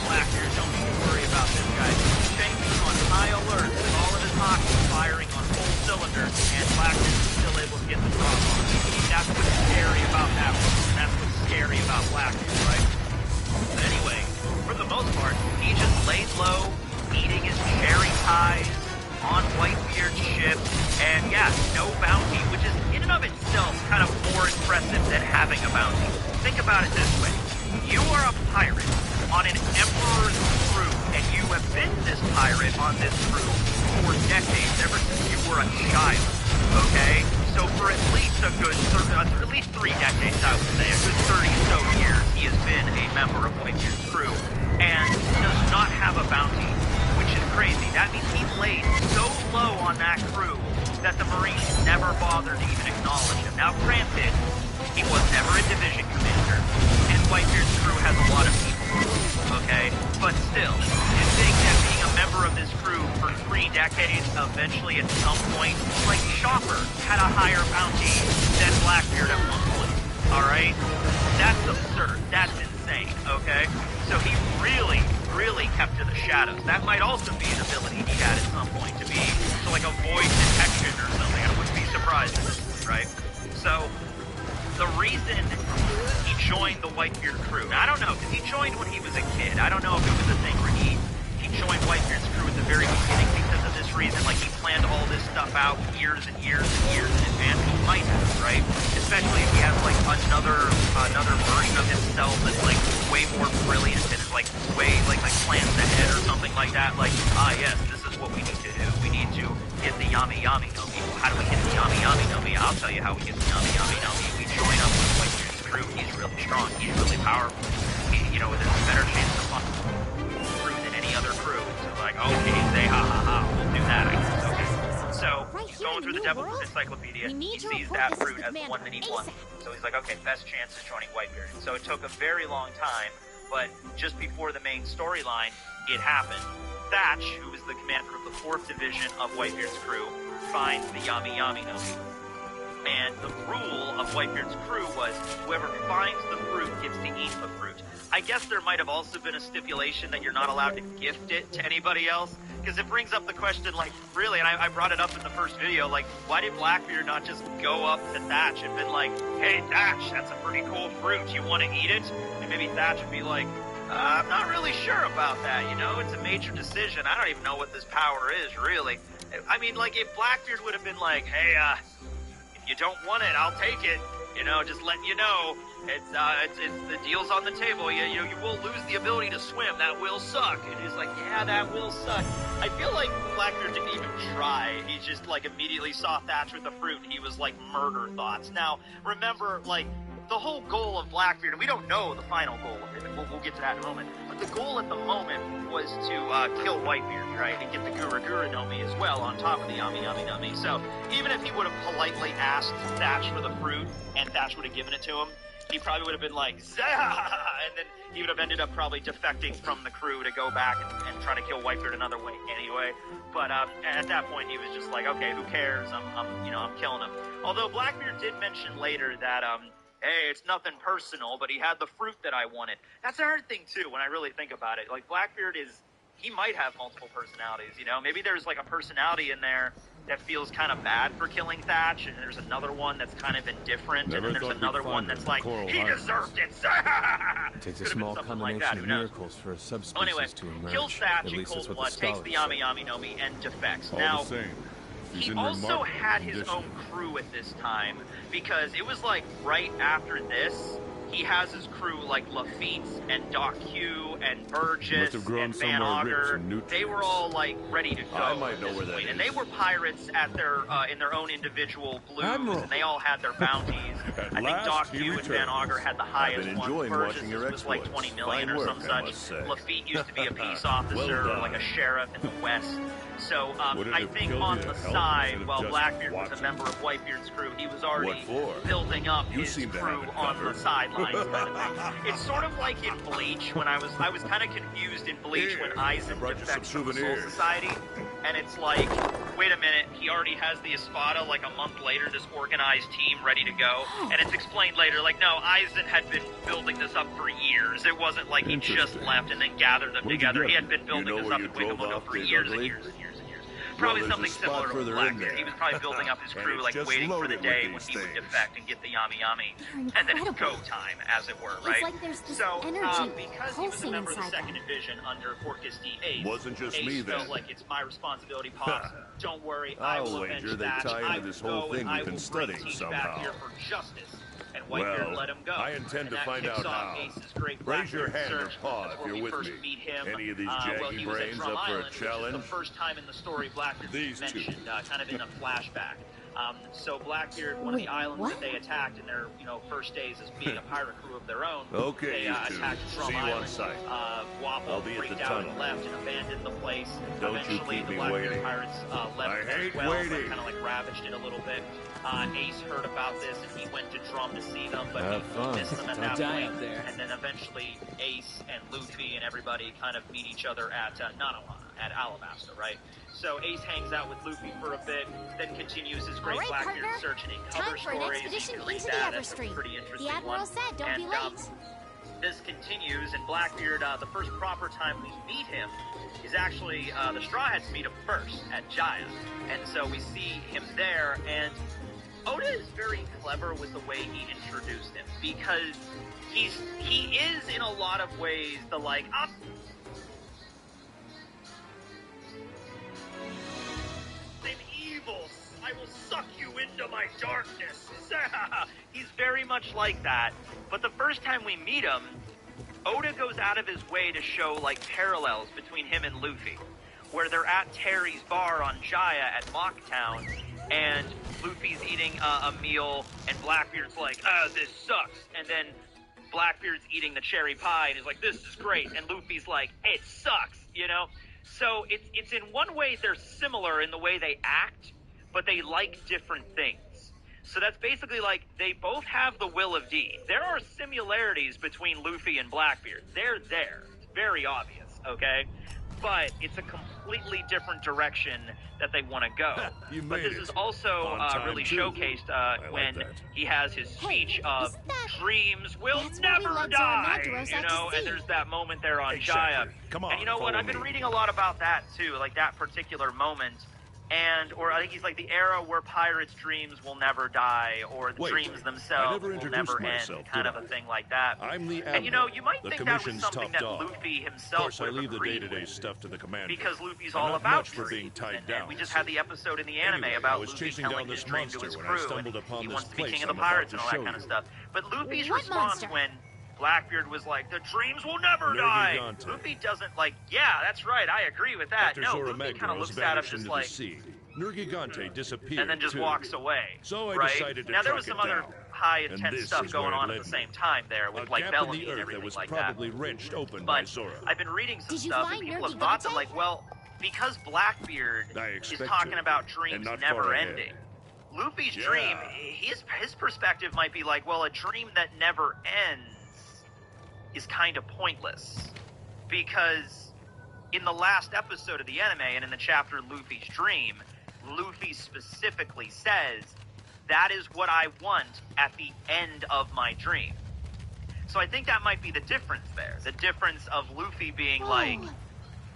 about Blackbeard, right? But anyway, for the most part, he just laid low, eating his cherry pies on Whitebeard's ship, and yeah, no bounty, which is in and of itself kind of more impressive than having a bounty. Think about it this way. You are a pirate on an Emperor's crew, and you have been this pirate on this crew for decades, ever since you were a child, okay? So for at least a good, at least 3 decades, I would say, a good 30 or so years, he has been a member of Whitebeard's crew, and does not have a bounty, which is crazy. That means he laid so low on that crew that the Marines never bothered to even acknowledge him. Now, granted, he was never a division commander, and Whitebeard's crew has a lot of people, okay? But still, you think that being a member of this crew for 3 decades, eventually at some point, like Chopper had a higher bounty than Blackbeard at one point, alright? That's absurd. That's insane, okay? So he really kept to the shadows. That might also be an ability he had at some point to like avoid detection or something. I wouldn't be surprised at this point, right? So the reason he joined the Whitebeard crew, now I don't know, because he joined when he was a kid. I don't know if it was a thing where he joined Whitebeard's crew at the very beginning because of this reason. Like, he planned all this stuff out years and years and years in advance. He might have, right? Especially if he has like another version of himself that's like way more brilliant and is like way like plans ahead or something like that. Like, yes, this is what we need to do. We need to get the Yami Yami no Mi. How do we get the Yami Yami no Mi? I'll tell you how we get the Yami Yami no Mi. We join up with Whitebeard's crew. He's really strong. He's really powerful. There's a better chance of crew than any other crew. So like, okay, say ha ha ha. We'll do that, I guess. Okay. So he's going through the Devil's Encyclopedia. He sees that fruit as the one that he wants. So he's like, okay, best chance is joining Whitebeard. So it took a very long time, but just before the main storyline, it happened. Thatch, who was the commander of the 4th Division of Whitebeard's crew, finds the Yami Yami no Mi. And the rule of Whitebeard's crew was whoever finds the fruit gets to eat the fruit. I guess there might have also been a stipulation that you're not allowed to gift it to anybody else, because it brings up the question, like, really, and I brought it up in the first video, like, why did Blackbeard not just go up to Thatch and been like, hey, Thatch, that's a pretty cool fruit, you want to eat it? And maybe Thatch would be like, I'm not really sure about that, it's a major decision, I don't even know what this power is, really. I mean, like, if Blackbeard would have been like, hey, if you don't want it, I'll take it, just letting you know, it's the deal's on the table. You will lose the ability to swim. That will suck. And he's like, yeah, that will suck. I feel like Blackbeard didn't even try. He just like immediately saw Thatch with the fruit, and he was like murder thoughts. Now, remember, like, the whole goal of Blackbeard, and we don't know the final goal of it, and we'll get to that in a moment, but the goal at the moment was to kill Whitebeard, right, and get the Gura Gura no Mi as well on top of the Yami Yami no Mi. So even if he would have politely asked Thatch for the fruit, and Thatch would have given it to him, he probably would have been like, Zah! And then he would have ended up probably defecting from the crew to go back and try to kill Whitebeard another way anyway. But at that point, he was just like, okay, who cares? I'm killing him. Although Blackbeard did mention later that, hey, it's nothing personal, but he had the fruit that I wanted. That's another thing, too, when I really think about it. Like, Blackbeard he might have multiple personalities, Maybe there's, like, a personality in there that feels kind of bad for killing Thatch, and there's another one that's kind of indifferent, and then there's another one that's like, he deserved it! It takes a small combination of miracles for a subspecies anyway, to emerge. Kills Thatch At in least that's cold what the blood, takes the Yami Yami no Mi, and defects. Now, he also had his own crew at this time, because it was like right after this, he has his crew like Lafitte and Doc Hugh and Burgess and Van Auger. They were all like ready to go. I might know where that is. And they were pirates at their in their own individual blues, and they all had their bounties. I think Doc Hugh and Van Auger had the highest one. Burgess was like 20 million or some such. Lafitte used to be a peace officer or like a sheriff in the West. So I think on the side, while Blackbeard was a member of Whitebeard's crew, he was already building up his crew on the sidelines. Kind of thing. It's sort of like in Bleach when I was kind of confused in Bleach when Aizen defects from the Soul Society, and it's like, wait a minute, he already has the Espada like a month later, this organized team ready to go, and it's explained later, like, no, Aizen had been building this up for years. It wasn't like he just left and then gathered them together. He had been building this up in Wiggamoto for years and years and years and years. probably Well, something there's a spot similar to further in Blackbeard. there. He was probably building up his And crew, it's like just waiting for the loaded day with when he these would things. defect and get the yami yami, They're and then it's incredible. go time, as it were, right? It's like there's this So, energy because he was a pulsing member of the inside second them. division under Porcus D. Ace, Wasn't just Ace me felt then. like it's my responsibility, Pops. Don't worry, I I'll will wager avenge they that. tie I into will this whole go thing and we've I been will studying bring Teach somehow. back here for justice. And Whitebeard Well, let him go. I intend And to that find kicks out off how. Ace's great Raise your Blackbeard hand or search. paw That's if where you're we with first me. meet him. Any of these Well, jaggy he was at brains Drum up for a Island, which is challenge? the first time in the story Blackbeard These two. mentioned, kind of in a flashback. So Blackbeard, one of the islands what? that they attacked in their first days as being a pirate crew of their own. Okay, they you two. attacked Drum See you on Island. site. Wapple I'll be at the freaked out tunnel. and left and abandoned the place. Don't you Eventually, keep the me Blackbeard waiting. pirates left I hate as well, waiting. kind of like ravaged it a little bit. Ace heard about this and he went to Drum to see them, but Have he fun. missed them at Don't that die point. out there. And then eventually Ace and Luffy and everybody kind of meet each other at Nanohana, at Alabasta, right? So Ace hangs out with Luffy for a bit, then continues his great All right, Blackbeard partner. search and Time cover for an stories. expedition You can read into the that. That's a Everstream. pretty interesting The Admiral one. said, don't be And, late. this continues, and Blackbeard, the first proper time we meet him is actually, the Straw Hats meet him first at Jaya. And so we see him there, and Oda is very clever with the way he introduced him, because he is in a lot of ways the I'm evil. I will suck you into my darkness. He's very much like that. But the first time we meet him, Oda goes out of his way to show parallels between him and Luffy, where they're at Terry's bar on Jaya at Mocktown, and Luffy's eating a meal, and Blackbeard's like, this sucks. And then Blackbeard's eating the cherry pie, and he's like, this is great. And Luffy's like, it sucks, So it's in one way they're similar in the way they act, but they like different things. So that's basically they both have the will of deed. There are similarities between Luffy and Blackbeard. They're there. It's very obvious, okay? But it's a completely different direction that they want to go. You But made this it. is also On time, really too. showcased like when that. he has his speech of isn't that- dreams will that's what we never led die, Zoromaduros out to and see. there's that moment there on Exactly. Jaya. Come on, And you know what? follow I've been me. reading a lot about that too, that particular moment. Or I think he's the era where pirates' dreams will never die, or the Wait, dreams I themselves never will introduced never myself, end, kind did of a I? thing like that. I'm the And you Admiral, might the think that was Commission's something top that dog. Luffy Of himself course, I would have leave the agreed day-to-day with, stuff to the commander. because Luffy's I'm all not about much for being dreams. tied And down. we just had the episode in the anime Anyway, about I was Luffy chasing telling down his this dream to monster his when I crew, stumbled and upon he this wants to be place king of I'm the about pirates to and all that show kind of you. stuff. But Luffy's What response monster? when Blackbeard was like, the dreams will never die. Gigante. Luffy doesn't yeah, that's right, I agree with that. After No, Zora Luffy kind of Magdaros looks at him vanished just into the sea, Nergigante disappeared and then just too. walks away. So I right? decided to now there track was some it other down. high And intense this stuff is going where it on at led the me. same time there with A gap in Bellamy the and earth that everything was like probably that. wrenched open by But Zora. I've been reading some Did you stuff find and people have Nergigante? thought that because Blackbeard I is expect talking to, about and dreams not never far ahead. ending. Luffy's Yeah. dream, his perspective might be a dream that never ends is kind of pointless. Because in the last episode of the anime and in the chapter Luffy's Dream, Luffy specifically says, that is what I want at the end of my dream. So I think that might be the difference there. The difference of Luffy being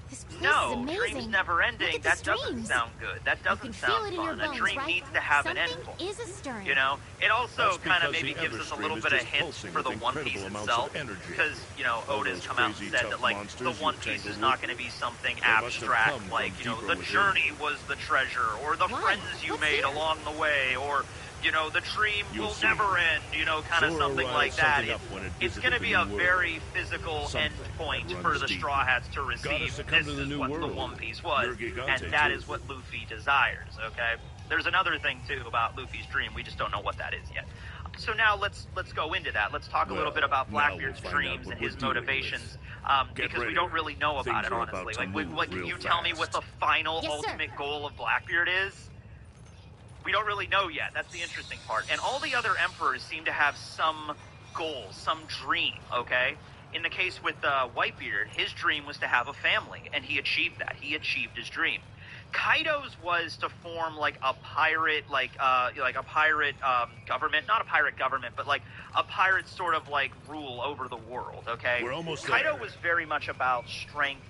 This place is no, amazing. dreams never ending. Look at That the doesn't streams. sound good. That You doesn't can feel sound it in your fun. A bones, dream right? needs to have an Something endpoint. is astirring. It also That's kind of because maybe the gives us a little Everstream is bit of just hint pulsing for the with One Piece incredible amounts itself, of energy. because All Oda's those come out and crazy, said tough that monsters the you One Piece tangled is not with, going to be something they must have abstract, come from like deeper the within. journey was the treasure, or the Why? friends you What's made here? along the way, or the dream You'll will see. never end, kind of Zora something riled like that. something up when it It's visited going to the be New a World. very physical Something end point that for runs the deep. Straw Hats to Got receive. us to come This to the is New what the World. One Piece was, Nergigante, and that too. is what Luffy desires, okay? There's another thing, too, about Luffy's dream. We just don't know what that is yet. So now let's go into that. Let's talk a little bit about now we'll Blackbeard's find out dreams what and his we're dealing motivations, Get because we ready. don't really know about Things it, are about honestly. to Like, move can real you tell me what the fast. final Yes, sir. ultimate goal of Blackbeard is? We don't really know yet. That's the interesting part. And all the other emperors seem to have some goal, some dream, okay? In the case with Whitebeard, his dream was to have a family, and he achieved that. He achieved his dream. Kaido's was to form a pirate, government, not a pirate government, but a pirate sort of rule over the world, okay? We're almost Kaido there. was very much about strength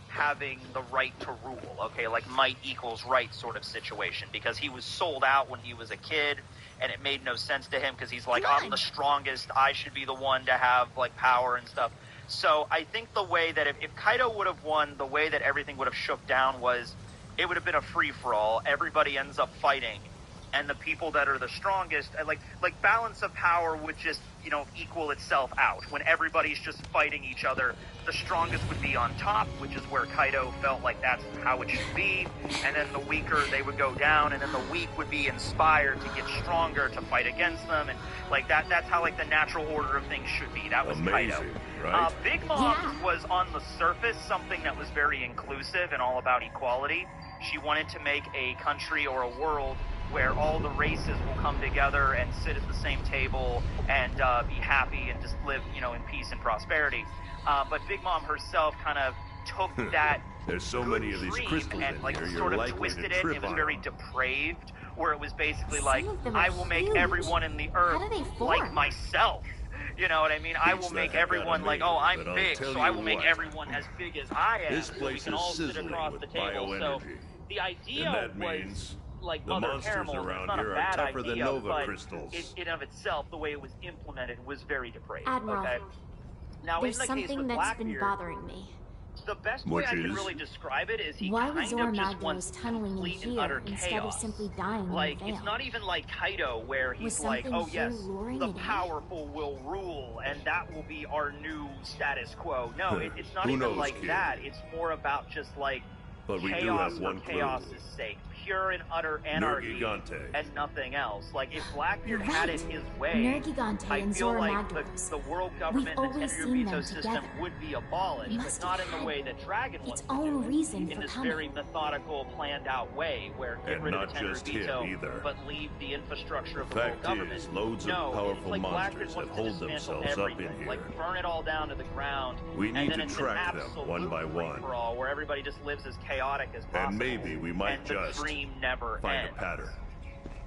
having the right to rule, okay, like might equals right sort of situation, because he was sold out when he was a kid, and it made no sense to him because he's like, I'm the strongest, I should be the one to have like power and stuff. So I think the way that if Kaido would have won, the way that everything would have shook down was it would have been a free-for-all. Everybody ends up fighting, and the people that are the strongest, like balance of power would just, you know, equal itself out. When everybody's just fighting each other, the strongest would be on top, which is where Kaido felt like that's how it should be, and then the weaker, they would go down, and then the weak would be inspired to get stronger to fight against them, and like that's how like the natural order of things should be. That was Kaido. Right? Big Mom was on the surface something that was very inclusive and all about equality. She wanted to make a country or a world where all the races will come together and sit at the same table and be happy and just live, you know, in peace and prosperity. But Big Mom herself kind of took that There's so many of these crystals and like in here, sort you're of likely twisted to it. trip It was on very them. depraved, where it was basically Some like, of them I are will make huge. everyone in the earth How do they form? like myself. You know what I mean? I Beats will the make heck out of everyone me, like, oh, I'm but I'll big, tell so I you will make what. everyone as big as I am. This So we place can is all sit sizzling across with the table. So bioenergy. the idea And that was means like the Mother monsters Caramel. around It's not here a are bad tougher idea, than Nova but crystals. in of itself, the way it was implemented was very depraved. Admiral, Okay. Now, there's in the case something with that's been Blackbeard, bothering me. the best way Which I can is? really describe it is he Why kind was of just Zormagdaros wants tunneling in complete and here utter instead chaos. of simply dying in Like, the it's veil? not even like Kaido, where he's Was like, something oh here yes, luring the it in? powerful will rule, and that will be our new status quo. No, it's not Who even knows, like kid? that. It's more about just like But we do chaos have for one clue. chaos's sake. Pure and utter anarchy Nergigante. and nothing else. Like, if Blackbeard You're had right. it his way, Nergigante I and feel like Zormagdaros. the world We've government and the always tender seen them veto system together. would be abolished, It but must not have in the had way that Dragon wants its to do own it. reason In for this coming. very methodical, planned out way, where get And rid of not the tender just him veto, either. but leave the infrastructure of the Fact world government. is, loads of No, powerful it's like monsters Blackbeard have wants to holed dismantle themselves up in everything, here. like burn it all down to the ground. We need and then to it's track an them absolute one by one. free-for-all, where everybody just lives as chaotic as possible. And maybe we might and the just dream never find ends. a pattern.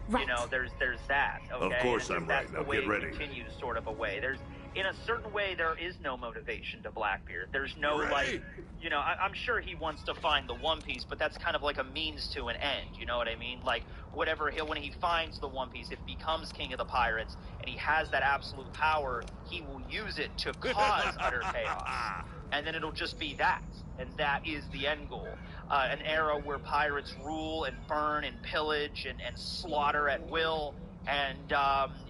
Right. You know, there's that. Okay? Of course and I'm that's right. the Now way get it ready. continues, sort of a way. There's, in a certain way, there is no motivation to Blackbeard. There's no Ready? like, you know, I'm sure he wants to find the One Piece, but that's kind of like a means to an end. You know what I mean? Like whatever when he finds the One Piece, if he becomes king of the pirates and he has that absolute power, he will use it to cause utter chaos, and then it'll just be that. And that is the end goal. An era where pirates rule and burn and pillage and slaughter at will, and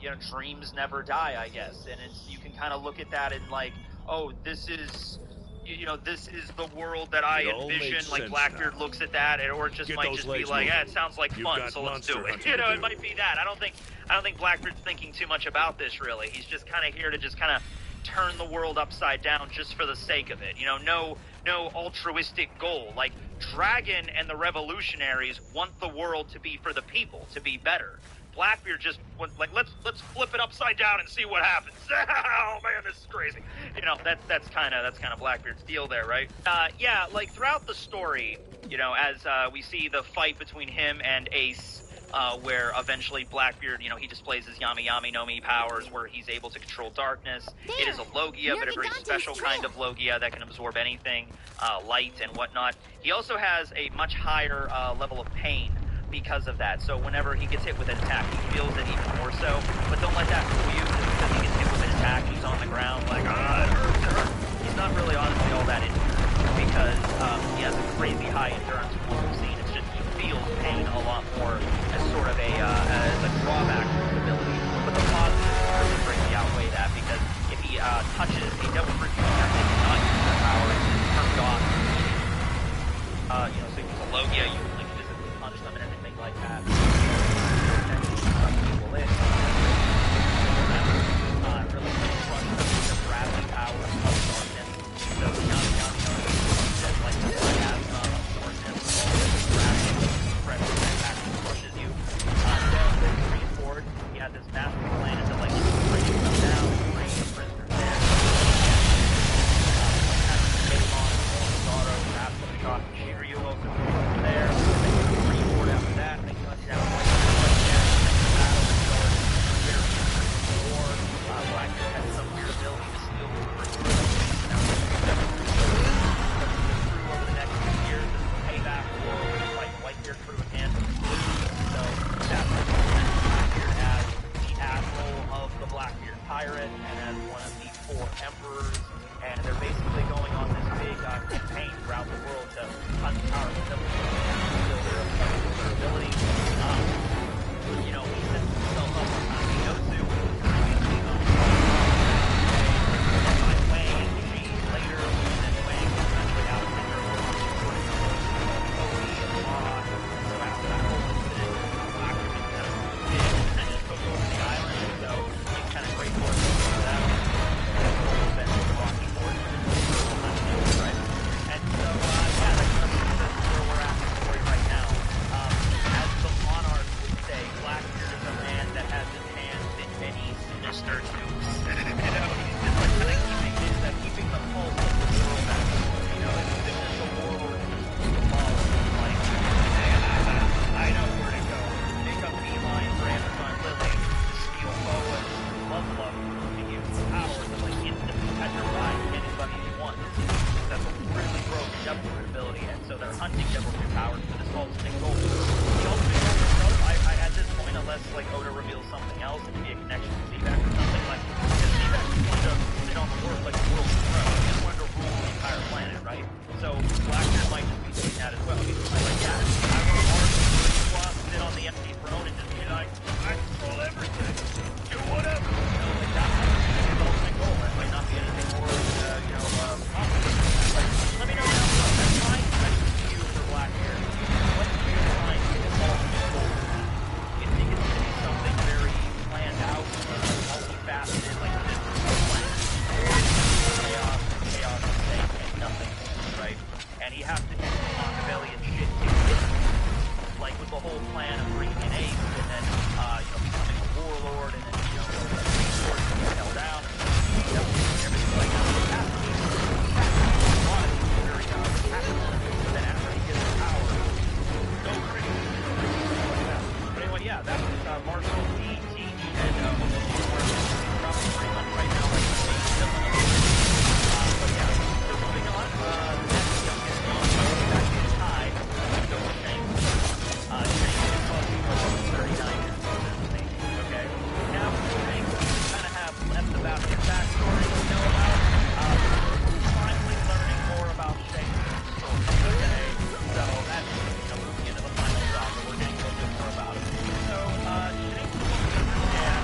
you know, dreams never die, I guess. And you can kind of look at that and like, oh, this is, you know, this is the world that I It all envision. makes Like sense Blackbeard now. looks at that, or it just Get might those just be legs like, moving. it sounds like You've fun, got so let's do monster it. hunting You know, to it do. might be that. I don't think Blackbeard's thinking too much about this really. He's just kind of here to just kind of turn the world upside down just for the sake of it. You know, no altruistic goal. Like Dragon and the revolutionaries want the world to be for the people, to be better. Blackbeard just went like, let's flip it upside down and see what happens. Oh man, this is crazy. You know, that's kind of Blackbeard's deal there, right? Yeah, like throughout the story, you know, as we see the fight between him and Ace, where eventually Blackbeard, you know, he displays his Yami Yami no Mi powers, where he's able to control darkness. It is a Logia, but a very special kind of Logia that can absorb anything, light and whatnot. He also has a much higher level of pain because of that. So whenever he gets hit with an attack, he feels it even more so. But don't let that fool you, just because he gets hit with an attack, he's on the ground like, it hurts, it hurts. He's not really honestly all that injured, because he has a crazy high endurance from what we've seen. It's just he feels pain a lot more as sort of a drawback to his ability. But the positives really greatly outweigh that, because if he touches a double fruit user and does not use their power, it's turned off. You know, so if he's a Logia, you can like physically punch them and everything like that. Some people in. Really crush them with the gravity power of darkness. So Yami Yami no says like the miasma of darkness, all this gravity pressure that actually crushes you. Then moving forward, he had this massive plan to like bring them down, bring the prisoners there. and they're basically going on this big campaign throughout the world to hunt the Tower of Stability, build their abilities. You know, he sets himself up on Yosu, previously on by Wang and G later, and then Wang eventually out of Rinder, supporting Cody and Law. So after that whole incident, Blackman kind of big and then just took over the island, so he's kind of grateful for that. Been Rocky Ford, right? And so, yeah, that's where we're at in the story right now. As the monarch would say, Blackbeard is a man that has his hands in many sinister tubes. You know, he's just like kind of keeping the pulse of the world at this point. You know, this is the warlord who's above, like, I know where to go. Make a beeline for Amazon Lily to steal Boa's love to use power to, like, instantly petrify anybody he wants. That's a really broken devil fruit ability, and so they're hunting devil fruit powers for this ultimate goal. The ultimate goal itself, I at this point, unless like Oda reveals something else, it could be a connection to Zebak or something like. Because Zebak just wanted to sit on the world like a world throne. He just wanted to rule the entire planet, right? So Blackbeard might just be doing that as well. He's like, yeah, I want to sit on the empty throne and just be like, I control everything. Do whatever. You know, like that might be his ultimate goal. That might not be anything more, you know, complicated. Like, let me know now. That's my question to you for Blackbeard. What do you find his ultimate goal? You think it's going to be something very planned out, multifaceted, like this plan? Chaos, and nothing, right? And he has to do some Machiavellian shit too. Like with the whole plan of bringing in Ace, and then, you know, becoming a warlord, and then, you know, force him to hell down, and everything like that. It has to be very tactical, but then after he gets the power, go crazy. But anyway, yeah, that was Marshall D.T. and probably pretty much right now, like, the main villain of the but yeah, so moving on, next youngest back in time, let's go with Shanks. Shanks is probably 39 years old, okay? Now, Shanks, we kind of have left about his backstory we know about. Finally learning more about Shanks' story, okay? So that's, you know, moving into the final saga, we're getting a little bit more about it. So, Shanks is dad,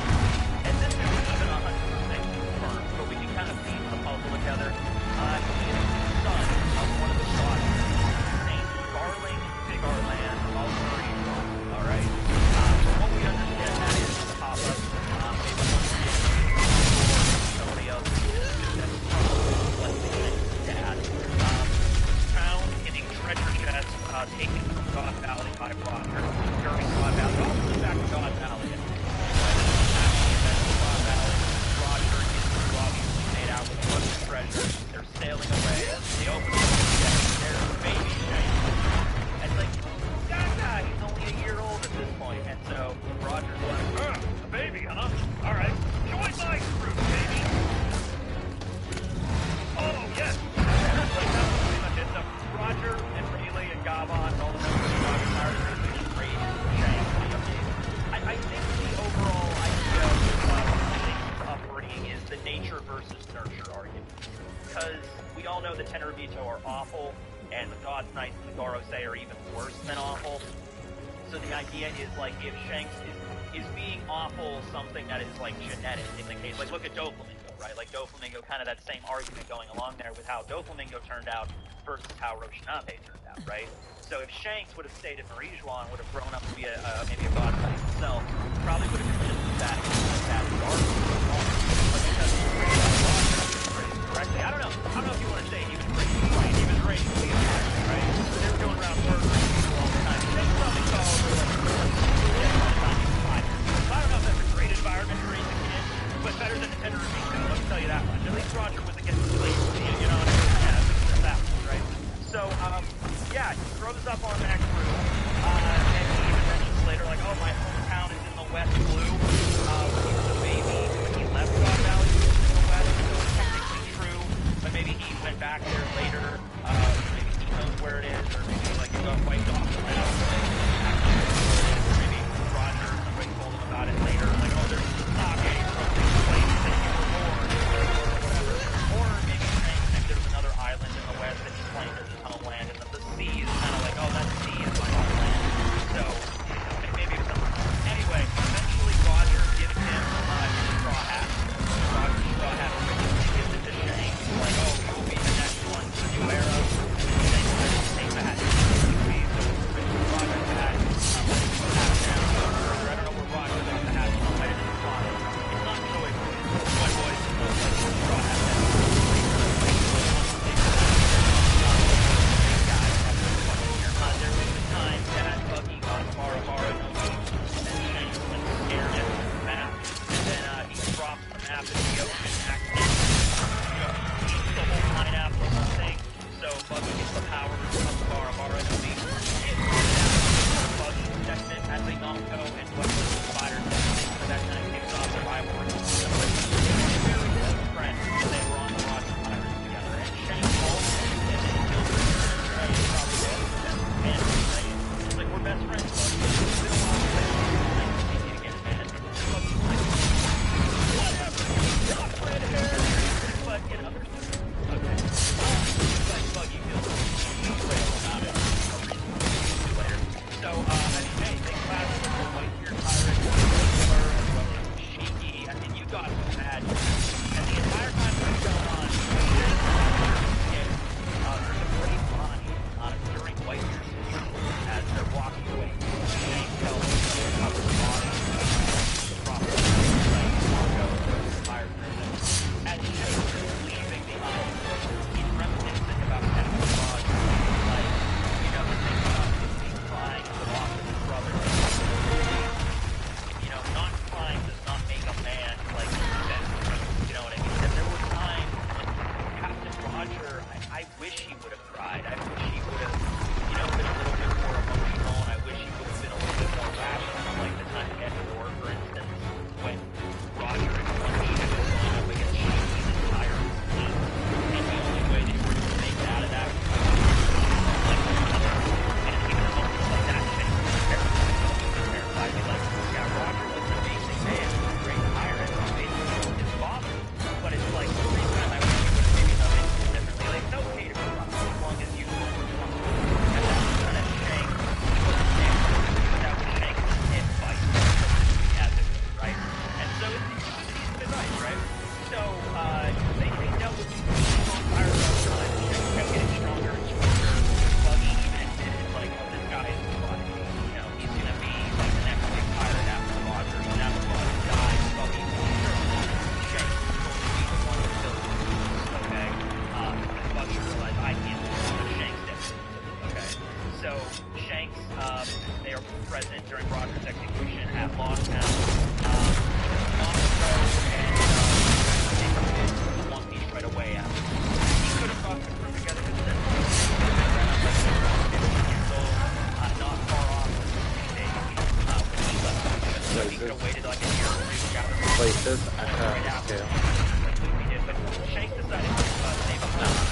and this isn't even 100% confirmed, but we can kind of piece the puzzle together. He is the son of one of the gods named Garling Bigarland of Marie. Alright? What we understand that is the Papa, maybe somebody else that's probably dad, found in a treasure chest taken from God Valley by Roger during God Valley. Oh, back to God Valley. God Valley, Roger is obviously made out with a bunch of treasure. They're sailing away. They open up the chest. There's a baby Shanks. And it's like, Gaga, he's only a year old at this point. And so Roger's like, a baby, huh? Alright. Join my crew, baby. Oh, yes. Like, that's pretty much it. So Roger and Rayleigh and Gabon and all the members of Roger Pirates are just raised Shanks. I think the overall idea of Shanks' upbringing is the nature versus nurture argument. Because we all know the Tenryubito are awful, and the God's Knights and the Gorosei are even worse than awful. So the idea is, like, if Shanks is being awful something that is, like, genetic in the case, like, look at Doflamingo, right? Like, Doflamingo, kind of that same argument going along there with how Doflamingo turned out versus how Roshinabe turned out, right? So if Shanks would have stayed at Marijuan and would have grown up to be maybe a God Knight himself, probably would have been just as bad as Dark. But because he was raised correctly, I don't know if you want to say he was raised right. He was raised to be a pirate, right? So they were going around working all the time. Shanks probably saw over like by the time he was 5 years old. So I don't know if that's a great environment to raise a kid, but better than the Tenryubito, let me tell you that much. At least Roger was against slavery, you know what I mean? Yeah, that's that one, right? So, yeah, he grows up on that crew, and he even mentions later, like, oh, my hometown is in the West Blue. When he was a baby, when he left God Valley, he was in the West, so it's technically true.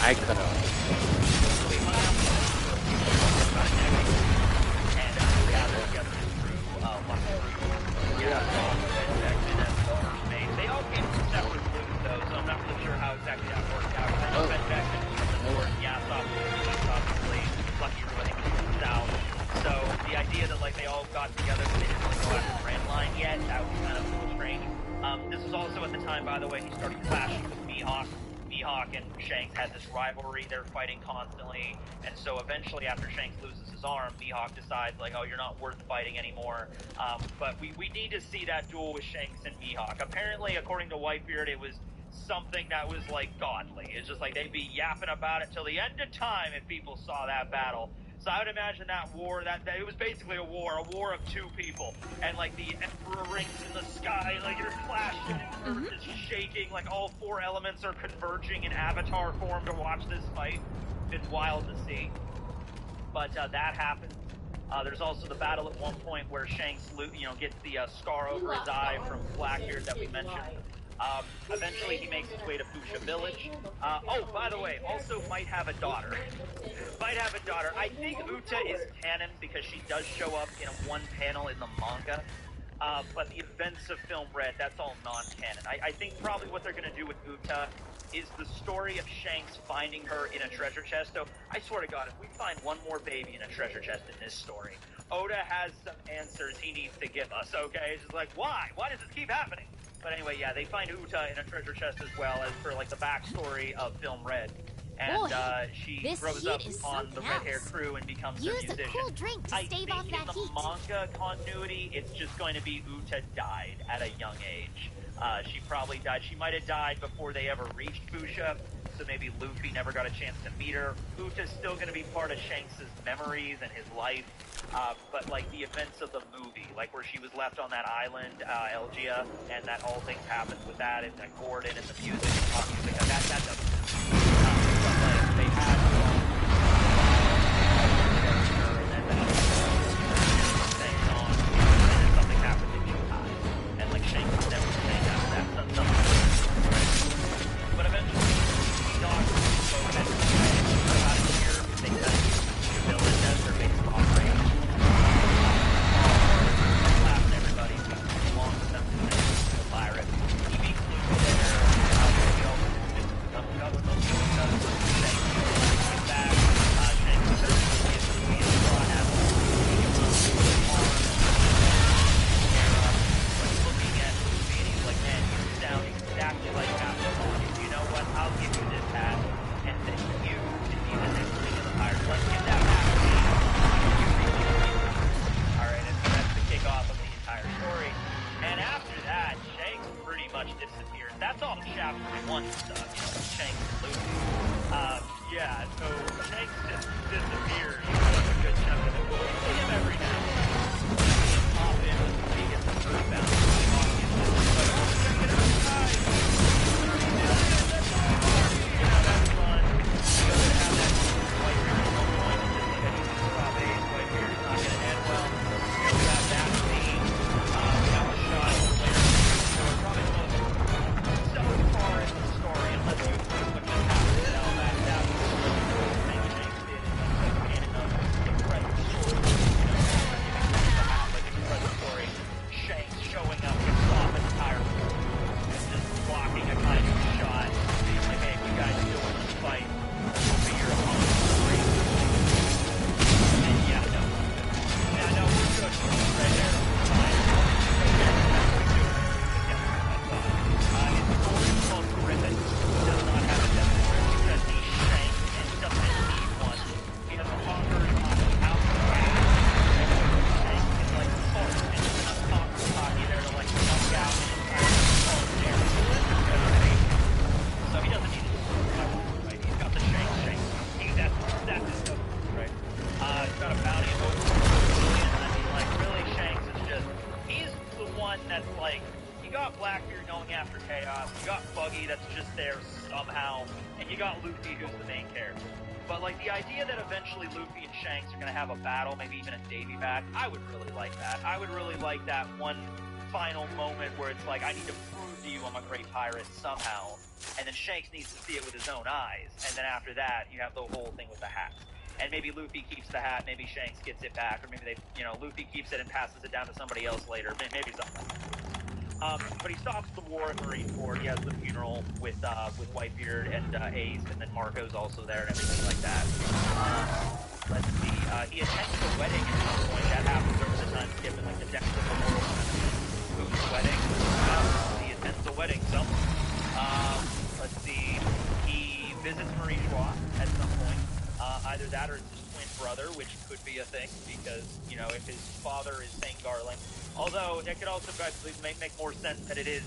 I cut off. They all came from separate groups, though, so I'm not really sure how exactly that worked out. I know Ben Jackson was the Yasop, obviously, Lucky running south. So the idea that like they all got together but they didn't really go after the Grand Line yet, that was kind of a little strange. This was also at the time, by the way, he started clashing with Mihawk. Mihawk and Shanks had this rivalry. They're fighting constantly. And so eventually after Shanks loses his arm, Mihawk decides like, oh, you're not worth fighting anymore. But we need to see that duel with Shanks and Mihawk. Apparently, according to Whitebeard, it was something that was like godly. It's just like they'd be yapping about it till the end of time if people saw that battle. So I would imagine that war, that it was basically a war of two people. And like the Emperor rings in the sky, like you're flashing, and Earth is shaking, like all four elements are converging in avatar form to watch this fight. Been wild to see. But that happened. There's also the battle at one point where Shanks, gets the scar over his eye from Blackbeard that we mentioned. Eventually he makes his way to Fuchsia Village. Oh, by the way, also might have a daughter. I think Uta is canon because she does show up in one panel in the manga. But the events of Film Red, that's all non-canon. I think probably what they're going to do with Uta is the story of Shanks finding her in a treasure chest. So I swear to God, if we find one more baby in a treasure chest in this story, Oda has some answers he needs to give us, okay? It's just like, why? Why does this keep happening? But anyway, yeah, they find Uta in a treasure chest as well as for like the backstory of Film Red. And she grows up on the red-haired crew and becomes a musician. A cool drink to stave off that heat. In the manga continuity, it's just going to be Uta died at a young age. She probably died. She might have died before they ever reached Fuchsia, so maybe Luffy never got a chance to meet her. Uta's still going to be part of Shanks' memories and his life. But like the events of the movie, like where she was left on that island, Elgia, and that all things happened with that, and that Gordon and the music and pop music, that doesn't. But like they had things on, and then something happened and she died. And like Shanks never saying that, but eventually, he dogs spoke and out of here, they kind of use the village as their base of operations. Laughing everybody, along with them to the pirate. He meets Luke there, he also comes up with those Shanks get back, Shanks eventually gets Luffy and Straw Hat, looking at Luffy and he's like, man, you sound exactly like Captain Morgan. You know what? I'll give you this hat, and then you can be the next king of the pirates. Let's get that hat. Alright, and so that's the kickoff of the entire story. And after that, Shanks pretty much disappears. That's all chapter 1 stuff, Shanks and Luffy. Yeah, so Shanks just disappears for a good chunk of the book. You see him every now and then. Pop in, he gets the first bounce. I would really like that one final moment where it's like, I need to prove to you, I'm a great pirate somehow. And then Shanks needs to see it with his own eyes. And then after that, you have the whole thing with the hat. And maybe Luffy keeps the hat, maybe Shanks gets it back, or maybe Luffy keeps it and passes it down to somebody else later, maybe something. But he stops the war at Marineford. He has the funeral with Whitebeard and Ace, and then Marco's also there and everything like that. Let's see. He attends the wedding at some point. That happens over the time skip in like the depths of the world. Whose wedding? He attends the wedding somewhere. Let's see. He visits Marie Schwa at some point. Either that or it's his twin brother, which could be a thing, because, if his father is St. Garling. Although, it could also actually make more sense that it is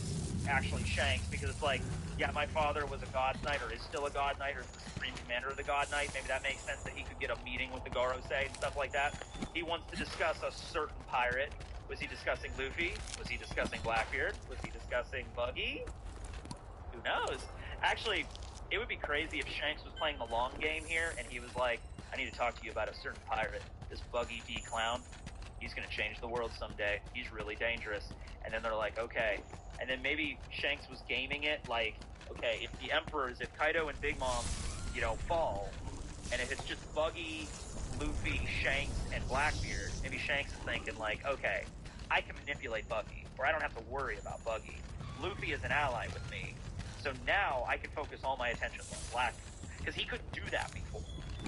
actually Shanks, because it's like, yeah, my father was a God Knight, or is still a God Knight, or is the Supreme Commander of the God Knight. Maybe that makes sense that he could get a meeting with the Gorosei and stuff like that. He wants to discuss a certain pirate. Was he discussing Luffy? Was he discussing Blackbeard? Was he discussing Buggy? Who knows? Actually, it would be crazy if Shanks was playing the long game here, and he was like, I need to talk to you about a certain pirate, this Buggy D clown. He's going to change the world someday. He's really dangerous. And then they're like, okay. And then maybe Shanks was gaming it like, okay, if the Emperors, if Kaido and Big Mom, fall, and if it's just Buggy, Luffy, Shanks, and Blackbeard, maybe Shanks is thinking like, okay, I can manipulate Buggy, or I don't have to worry about Buggy. Luffy is an ally with me. So now I can focus all my attention on Blackbeard. Because he couldn't do that before.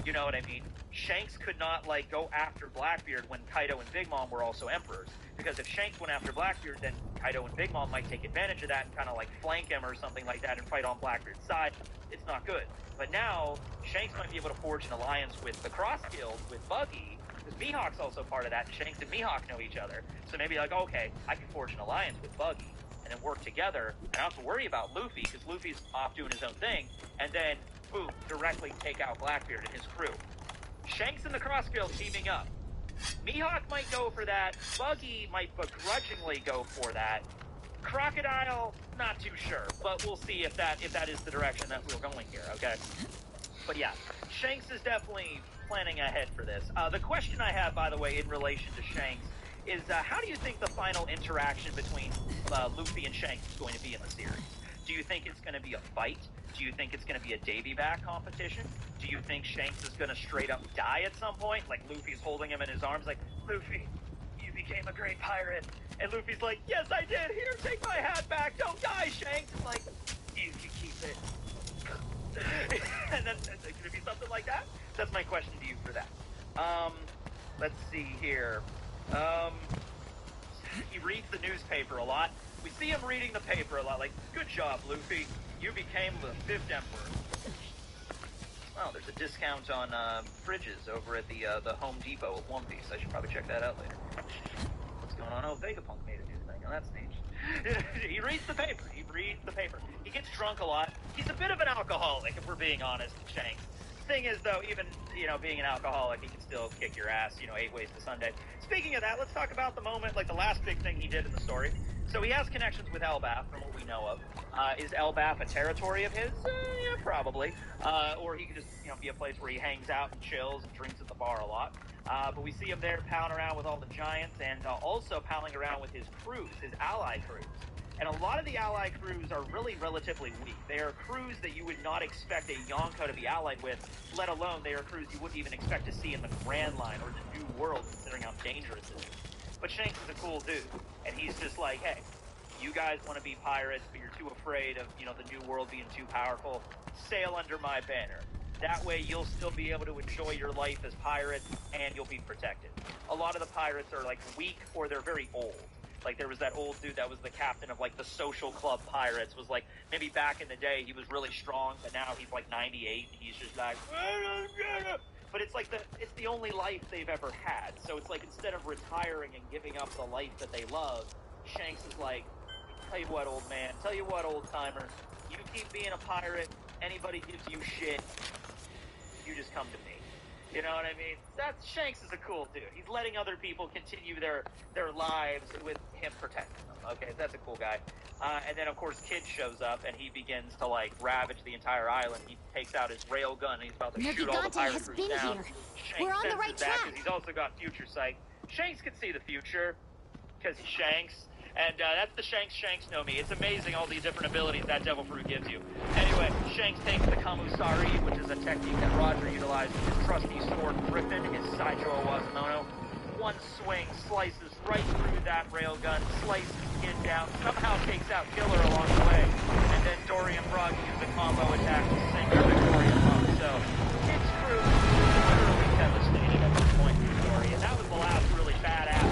You know what I mean? Shanks could not, go after Blackbeard when Kaido and Big Mom were also emperors. Because if Shanks went after Blackbeard, then Kaido and Big Mom might take advantage of that and kind of, flank him or something like that and fight on Blackbeard's side. It's not good. But now, Shanks might be able to forge an alliance with the Cross Guild, with Buggy, because Mihawk's also part of that, and Shanks and Mihawk know each other. So maybe, okay, I can forge an alliance with Buggy, and then work together, and I don't have to worry about Luffy, because Luffy's off doing his own thing, and then, boom, directly take out Blackbeard and his crew. Shanks and the Cross Guild teaming up. Mihawk might go for that. Buggy might begrudgingly go for that. Crocodile, not too sure, but we'll see if that is the direction that we're going here, okay? But yeah, Shanks is definitely planning ahead for this. The question I have, by the way, in relation to Shanks is how do you think the final interaction between Luffy and Shanks is going to be in the series? Do you think it's going to be a fight? Do you think it's going to be a Davy back competition? Do you think Shanks is going to straight up die at some point? Like Luffy's holding him in his arms like, Luffy, you became a great pirate. And Luffy's like, yes, I did. Here, take my hat back. Don't die, Shanks. It's like, you can keep it. And then is it going to be something like that? That's my question to you for that. Let's see here. He reads the newspaper a lot. We see him reading the paper a lot. Like, good job, Luffy. You became the 5th Emperor. Oh, there's a discount on fridges over at the Home Depot of One Piece. I should probably check that out later. What's going on? Oh, Vegapunk made a new thing. Oh, that's neat. He reads the paper. He gets drunk a lot. He's a bit of an alcoholic, if we're being honest, Shanks. Thing is, though, even, being an alcoholic, he can still kick your ass, 8 ways to Sunday. Speaking of that, let's talk about the moment, the last big thing he did in the story. So he has connections with Elbaf, from what we know of. Is Elbaf a territory of his? Yeah, probably. Or he could just, be a place where he hangs out and chills and drinks at the bar a lot. But we see him there palling around with all the giants and also palling around with his crews, his ally crews. And a lot of the ally crews are really relatively weak. They are crews that you would not expect a Yonko to be allied with, let alone they are crews you wouldn't even expect to see in the Grand Line or the New World, considering how dangerous it is. But Shanks is a cool dude, and he's just like, hey, you guys want to be pirates, but you're too afraid of, the New World being too powerful. Sail under my banner. That way you'll still be able to enjoy your life as pirates, and you'll be protected. A lot of the pirates are, weak or they're very old. There was that old dude that was the captain of, the social club pirates, was, maybe back in the day he was really strong, but now he's, 98, and he's just like, but it's, it's the only life they've ever had. So it's, instead of retiring and giving up the life that they love, Shanks is like, tell you what, old man, tell you what, old timer, you keep being a pirate, anybody gives you shit, you just come to me. You know what I mean? Shanks is a cool dude. He's letting other people continue their lives with him protecting them. Okay, that's a cool guy. And then, of course, Kid shows up, and he begins to, ravage the entire island. He takes out his rail gun, and he's about to shoot all the pirate crews down. Here. Shanks We're on the right track. He's also got future sight. Shanks can see the future, because he's Shanks. And that's the Shanks know me. It's amazing all these different abilities that Devil Fruit gives you. Anyway, Shanks takes the Kamusari, which is a technique that Roger utilized with his trusty sword Griffin, his Saicho Wazumono. One swing slices right through that railgun, slices Kid down, somehow takes out Killer along the way, and then Dorian Frog uses a combo attack to sink the Victorian Monk. So Kid's crew is literally devastated at this point in the story, and that was the last really badass.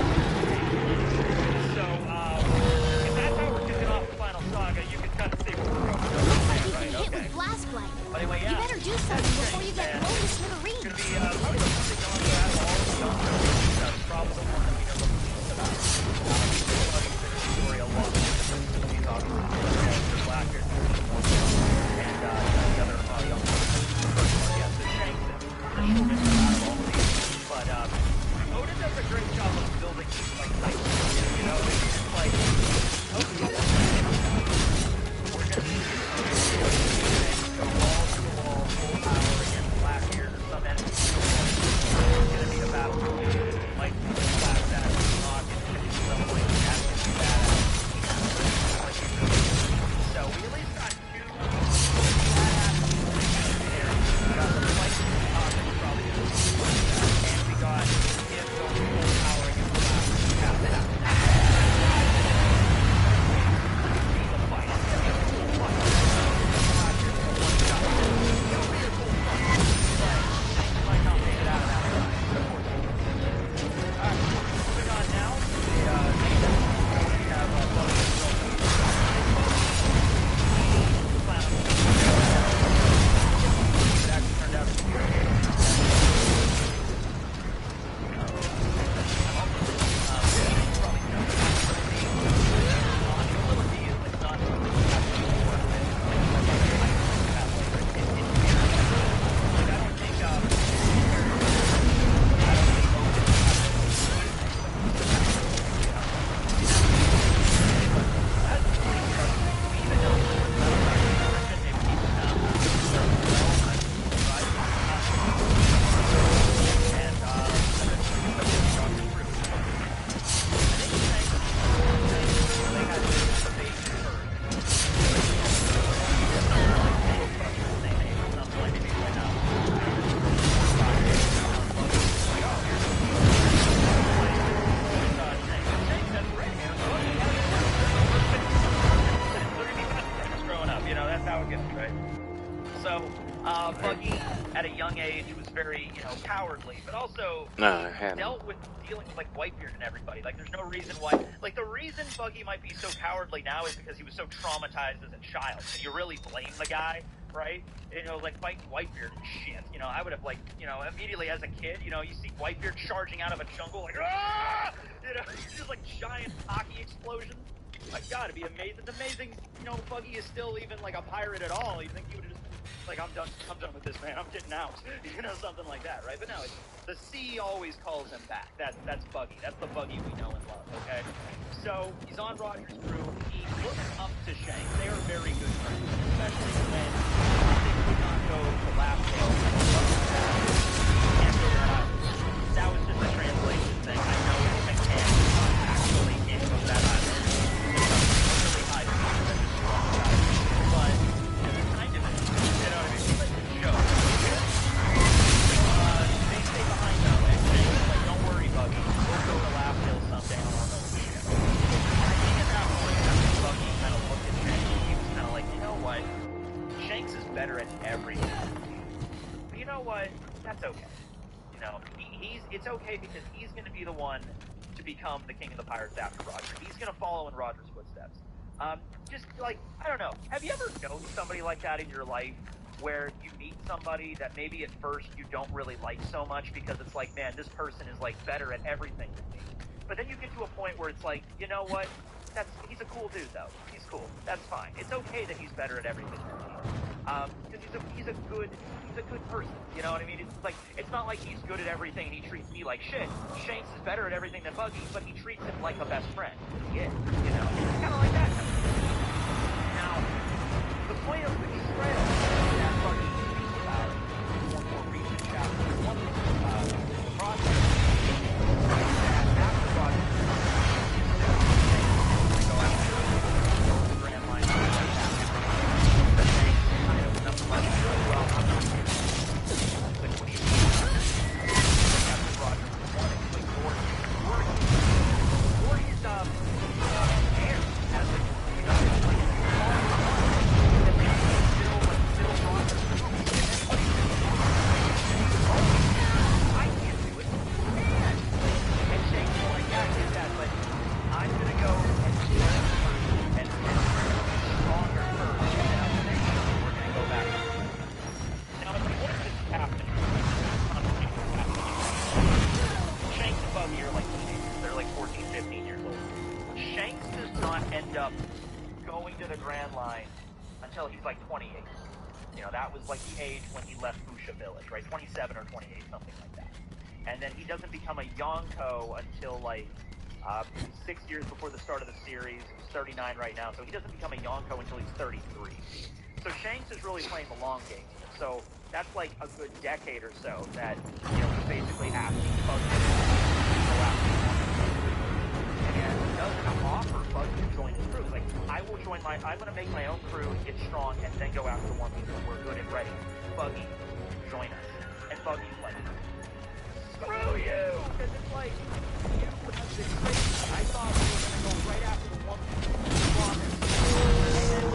So if that's how we're kicking off the final saga, you can kind of see where we're going. Looks like you've been hit with blast blight. But anyway, yeah. You better do something before you get blown to smithereens. It's going to be probably the thing on that all the that's probably the one that we know the least about. Story a lot. He's obviously Blackbeard and the other young person, yes, the Shanks and the shortest out of all of these. But Oda does a great job of building like nice, you know, it's like okay, we're gonna go wall to the wall, full power against Blackbeard or some enemy. It's gonna be a battle. Like flash that not in some way that's gonna be badass. So we at least got two badass there. We got the fight that was probably gonna be that, and we got him going full power against Blackbeard. We have that. See the fight. It's gonna be a cool fight. Blackbeard's a one shot. It'll be a cool fight. But you might not make it out of that fight. Alright, moving on now. We have it actually turned out to be Buggy at a young age was very, cowardly, but also dealt with dealing with like Whitebeard and everybody. Like, there's no reason why. Like, the reason Buggy might be so cowardly now is because he was so traumatized as a child. So you really blame the guy, right? Like fighting Whitebeard and shit. I would have immediately as a kid, you see Whitebeard charging out of a jungle like, ah! Just like giant hockey explosions. My God, it'd be amazing. It's amazing, Buggy is still even like a pirate at all. You think he would have just like, I'm done with this, man. I'm getting out. Something like that, right? But no, the sea always calls him back. That's Buggy. That's the Buggy we know and love, okay? So, he's on Roger's crew. He looks up to Shanks. They are very good friends, especially when they could not go to last tail. That was just a translation thing. I know it's actually can't go to that island. Really high speed, but they stay behind though, and Shanks is like, don't worry, Buggy, we'll go to Laugh Hill someday on our own ship. I think at that point, after Buggy kind of looked at Shanks, he was kind of like, you know what, Shanks is better at everything. But you know what, that's okay. It's okay because he's going to be the one to become the king of the pirates after Roger. He's going to follow in Roger's footsteps. Just like, I don't know, have you ever known somebody like that in your life where you meet somebody that maybe at first you don't really like so much because it's like, man, this person is like better at everything than me. But then you get to a point where it's like, you know what? He's a cool dude though. He's cool. That's fine. It's okay that he's better at everything than me. Because he's a good person. You know what I mean? It's not like he's good at everything and he treats me like shit. Shanks is better at everything than Buggy, but he treats him like a best friend. He is. It's kind of like that. Now, the point of the betrayal that Buggy speaks about in one more recent chapter, one the process that after Roger until he's like 28. You know, that was like the age when he left Busha Village, right? 27 or 28, something like that. And then he doesn't become a Yonko until like 6 years before the start of the series. He's 39 right now, so he doesn't become a Yonko until he's 33. So Shanks is really playing the long game. So that's like a good decade or so that, you know, he's basically asking Buggy to go after and he doesn't offer Buggy to join his crew. He's like, I'm going to make my own crew and get strong and then go after one because we're good and ready. Buggy, join us. And Buggy's like, screw you! Because it's like, you have been crazy. I thought we were going to go right after the one promise. And then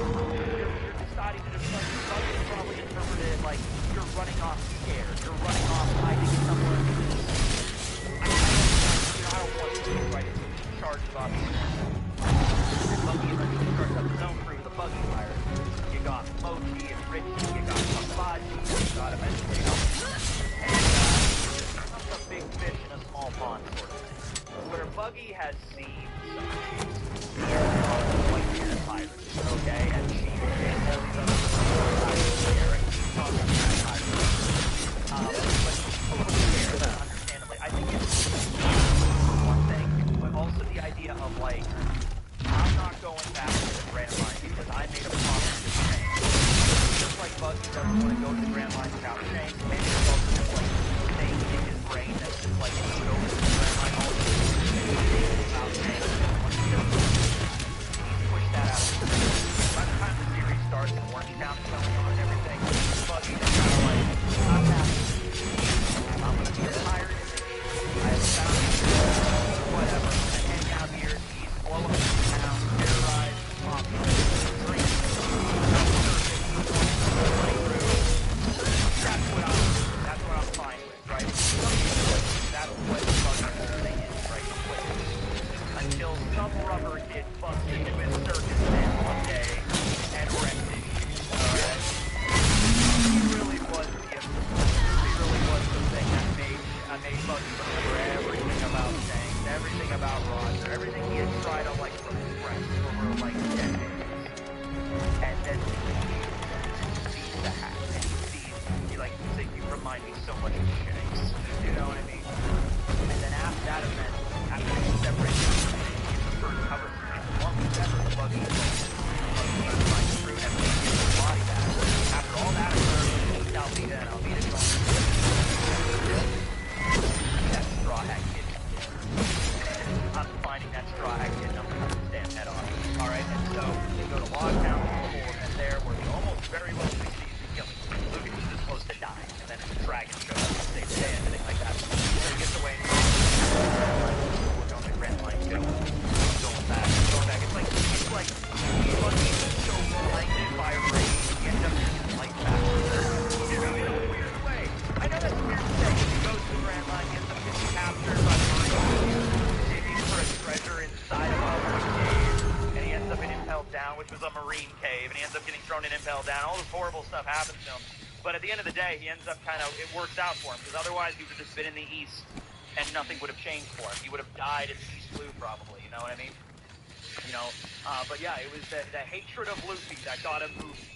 you're deciding to just like, Buggy probably interpreted it like, you're running off scared. You're running off hiding somewhere. I don't want to be right into charges off you. Buggy eventually starts up his own crew, the Buggy Pirates. You got Mochi and Richie, you got Mabaji, you got eventually and it becomes a big fish in a small pond sort of thing. Where Buggy has seen like the pirates, okay, and she and all these other pirates there, and she's talking to the pirates. But she's a little scared, understandably. I think it's one thing, but also the idea of like, I'm not going back to the Grand Line because I made a promise to Shane. Just like Buggy doesn't want to go to the Grand Line without Shane, maybe there's also just like things in his brain that's just like, he would go to the Grand Line all the time without Shane. Push that out. By the time the series starts and Orange Town is going on and everything, Buggy is kind of like, I'm happy. I'm going to be retired. I have found whatever. I hang out here, eat, blow up the town, terrorize, mob, drink, that's what I'm fine with, right? That's what the fucking thing is, right? Until some rubber kid busts into his circus tent one day and wrecked his shit, alright? He really was the thing that made Buggy remember everything about Shanks, everything about Roger, everything he had tried to like repress over like decades. And then he sees the hat, and he like, you remind me so much of Shanks, you know what I mean? And then after that event, after he separated, he preferred to cover long as ever the Buggy find the fruit and get his body back. After all that occurred, Alvita and Alvita that straw hat kid. I'm finding that straw hat kid and I'm gonna cut his damn head off. Alright, and so they go to Logtown, the whole event there, where he almost very well succeeds in killing Luke. He's just supposed to die, and then the dragon shows up and saves the day and everything like that. So he gets away and we're going to Grand Line 2. I'm going back. It's like fucking so blinded by rage, he ends up getting light back. You know, in a weird way. I know that's weird to say, because he goes to the Grand Line, he ends up getting captured by the Marines, digging for a treasure inside of a cave, and he ends up getting impelled down, which was a Marine cave, and he ends up getting thrown and impelled down. All this horrible stuff happens to him. But at the end of the day, he ends up it works out for him, because otherwise he would have just been in the East, and nothing would have changed for him. He would have died in the East Blue, probably, you know what I mean? You know, but yeah, it was the hatred of Luffy that got him moving.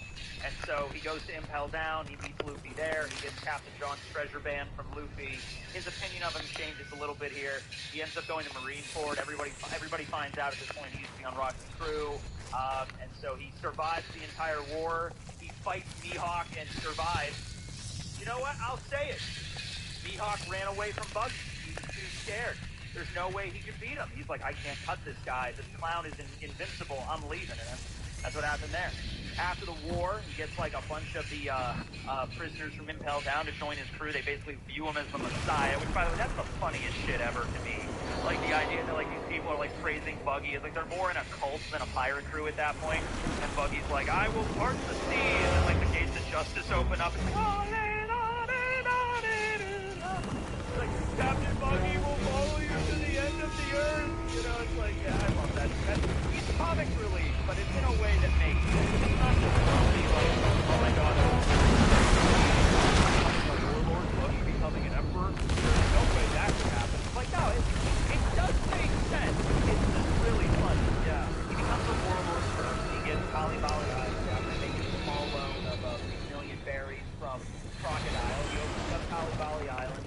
And so he goes to Impel Down, he meets Luffy there, he gets Captain John's treasure band from Luffy. His opinion of him changes a little bit here. He ends up going to Marineford. Everybody finds out at this point he used to be on Rock's crew. And so he survives the entire war. He fights Mihawk and survives. You know what? I'll say it. Mihawk ran away from Buggy. He was too scared. There's no way he could beat him. He's like, I can't cut this guy. This clown is invincible. I'm leaving. And that's what happened there. After the war, he gets like a bunch of the prisoners from Impel Down to join his crew. They basically view him as the Messiah, which, by the way, that's the funniest shit ever to me. Like the idea that like these people are like praising Buggy. It's like they're more in a cult than a pirate crew at that point. And Buggy's like, I will part the sea. And then like the gates of justice open up. It's like, like Captain Buggy will follow you to the end of the earth. You know, it's like, yeah, I love that. He's comic relief, but it's in a way that makes sense. It's not just totally like, oh my god, Warlord Buggy becoming an emperor. There's no way that could happen. It's like, no, it does make sense. It's just really fun. Yeah. He becomes a warlord first. He gets Kali Bala after making island.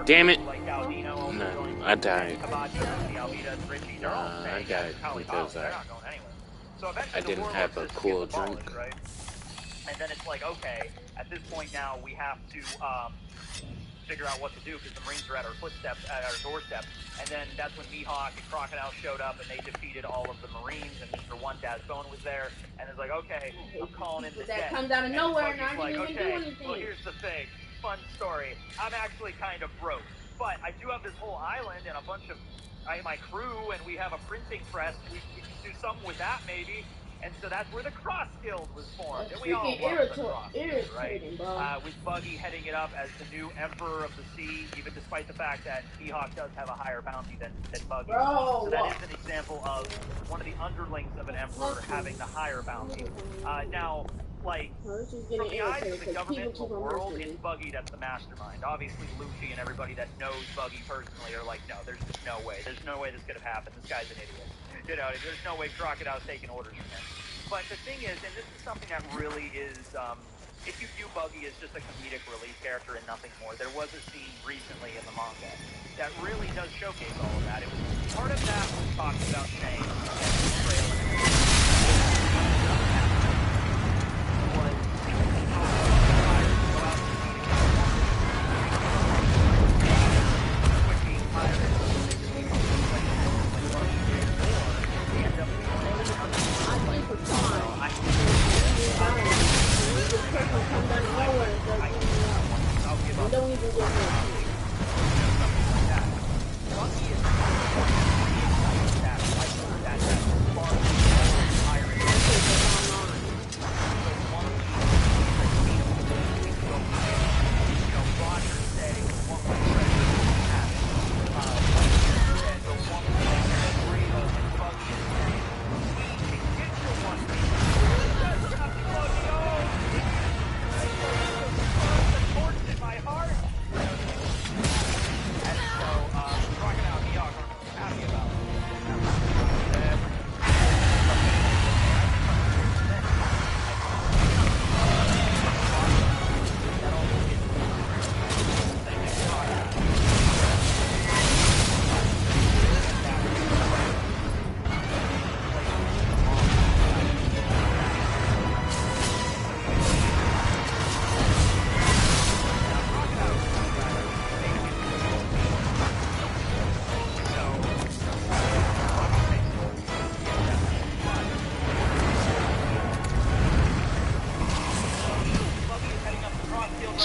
Damn it! No, I died. I died because I didn't have a cool drink. And then it's like, okay, at this point now we have to figure out what to do because the Marines are at our footsteps, at our doorstep. And then that's when Mihawk and Crocodile showed up and they defeated all of the Marines and Mr. One Dad's Bone was there. And it's like, okay, I'm calling in the dead. That comes out of nowhere and I didn't like, even do anything. Well, here's the thing. Fun story. I'm actually kind of broke. But I do have this whole island and a bunch of my crew and we have a printing press. We can do something with that maybe. And so that's where the Cross Guild was formed. That's and we all love the Cross Guild, right? Bro. With Buggy heading it up as the new Emperor of the Sea, even despite the fact that Mihawk does have a higher bounty than Buggy. Bro, so that is an example of one of the underlings of an Emperor having the higher bounty. Now, like, from the eyes of the government and the world, it's Buggy that's the mastermind. Obviously, Luffy and everybody that knows Buggy personally are like, no, there's just no way. There's no way this could have happened. This guy's an idiot. You know, there's no way Crocodile's taking orders from him. But the thing is, and this is something that really is, if you view Buggy as just a comedic relief character and nothing more, there was a scene recently in the manga that really does showcase all of that. It was part of that was talking about Shane and the trail Don't even get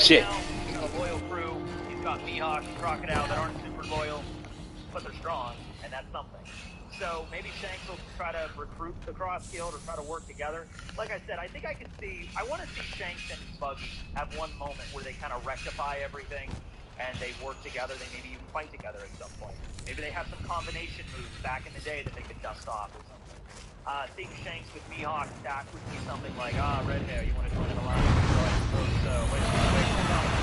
Shit. He's got a loyal crew. He's got Mihawk and Crocodile that aren't super loyal, but they're strong, and that's something. So maybe Shanks will try to recruit the Cross Guild or try to work together. Like I said, I think I can see, I want to see Shanks and Buggy have one moment where they kind of rectify everything and they work together. They maybe even fight together at some point. Maybe they have some combination moves back in the day that they could dust off or something. Seeing Shanks with Mihawk, that would be something like, red hair, you want to join an alliance? So, wait, hold on.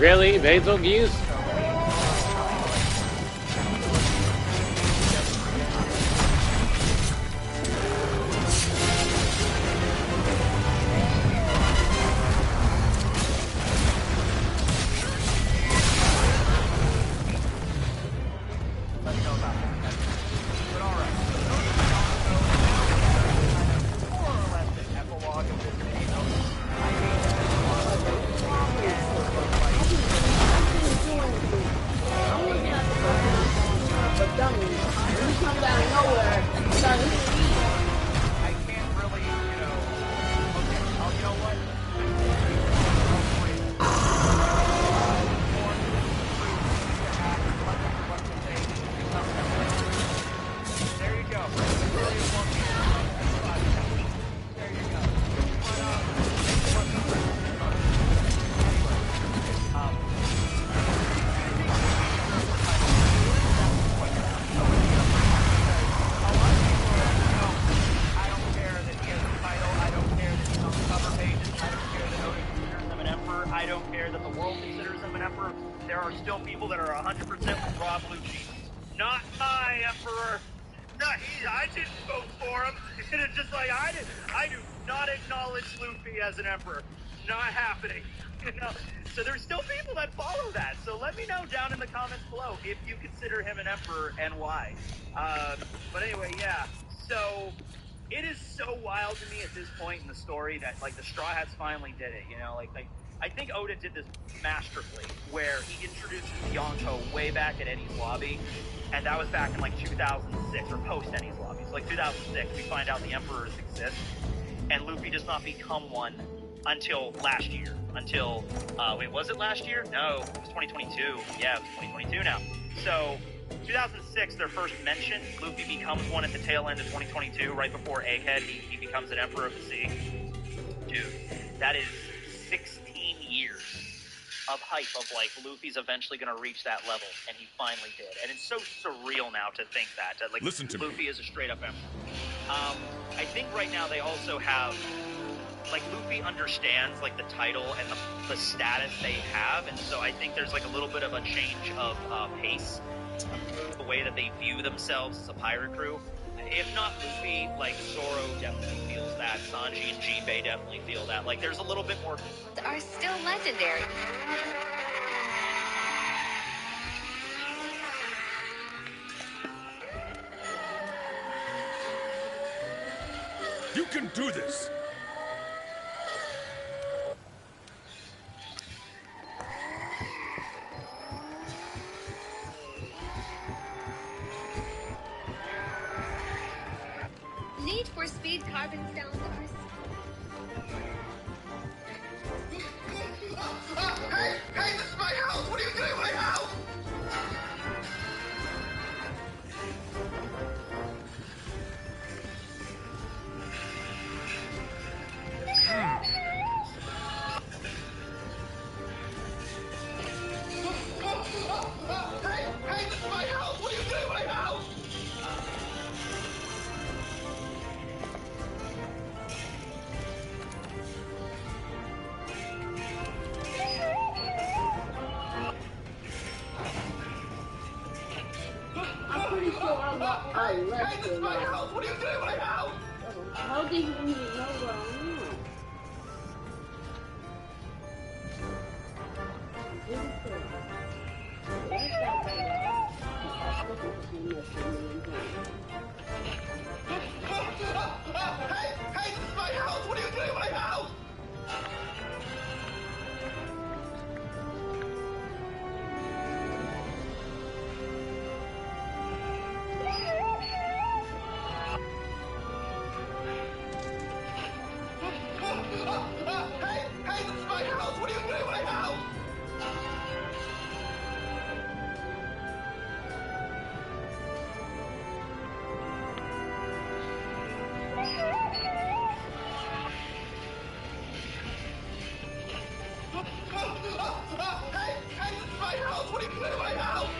Really? Betelgeuse? As an emperor, not happening. So there's still people that follow that. So let me know down in the comments below if you consider him an emperor and why. But anyway, yeah. So it is so wild to me at this point in the story that like the Straw Hats finally did it. Like I think Oda did this masterfully, where he introduces Yonko way back at Eddie's Lobby, and that was back in like 2006 or post Eddie's Lobby. So like 2006, we find out the emperors exist. And Luffy does not become one until last year. Until, wait, was it last year? No, it was 2022. Yeah, it was 2022 now. So, 2006, their first mention, Luffy becomes one at the tail end of 2022, right before Egghead, he becomes an Emperor of the Sea. Dude, that is 16 years of hype of, like, Luffy's eventually going to reach that level, and he finally did. And it's so surreal now to think that like, Listen to Luffy is a straight-up Emperor. I think right now they also have, like, Luffy understands, like, the title and the status they have, and so I think there's, like, a little bit of a change of pace, the way that they view themselves as a pirate crew. If not Luffy, like, Zoro definitely feels that, Sanji and Jinbei definitely feel that. Like, there's a little bit more... Are still legendary. You can do this! Need for Speed carbon cylinders. Hey, this is my house! What are you doing in my house? Hey, this is my house! What are you doing in my house? I'm pretty sure I left Hey, this is my house! What are you doing in my house? How did you even know where I am? Hey, this is my house! What are you doing in my house? Hey, this is my house! What are you doing in my house? Hey, this is my house! What are you doing in my house?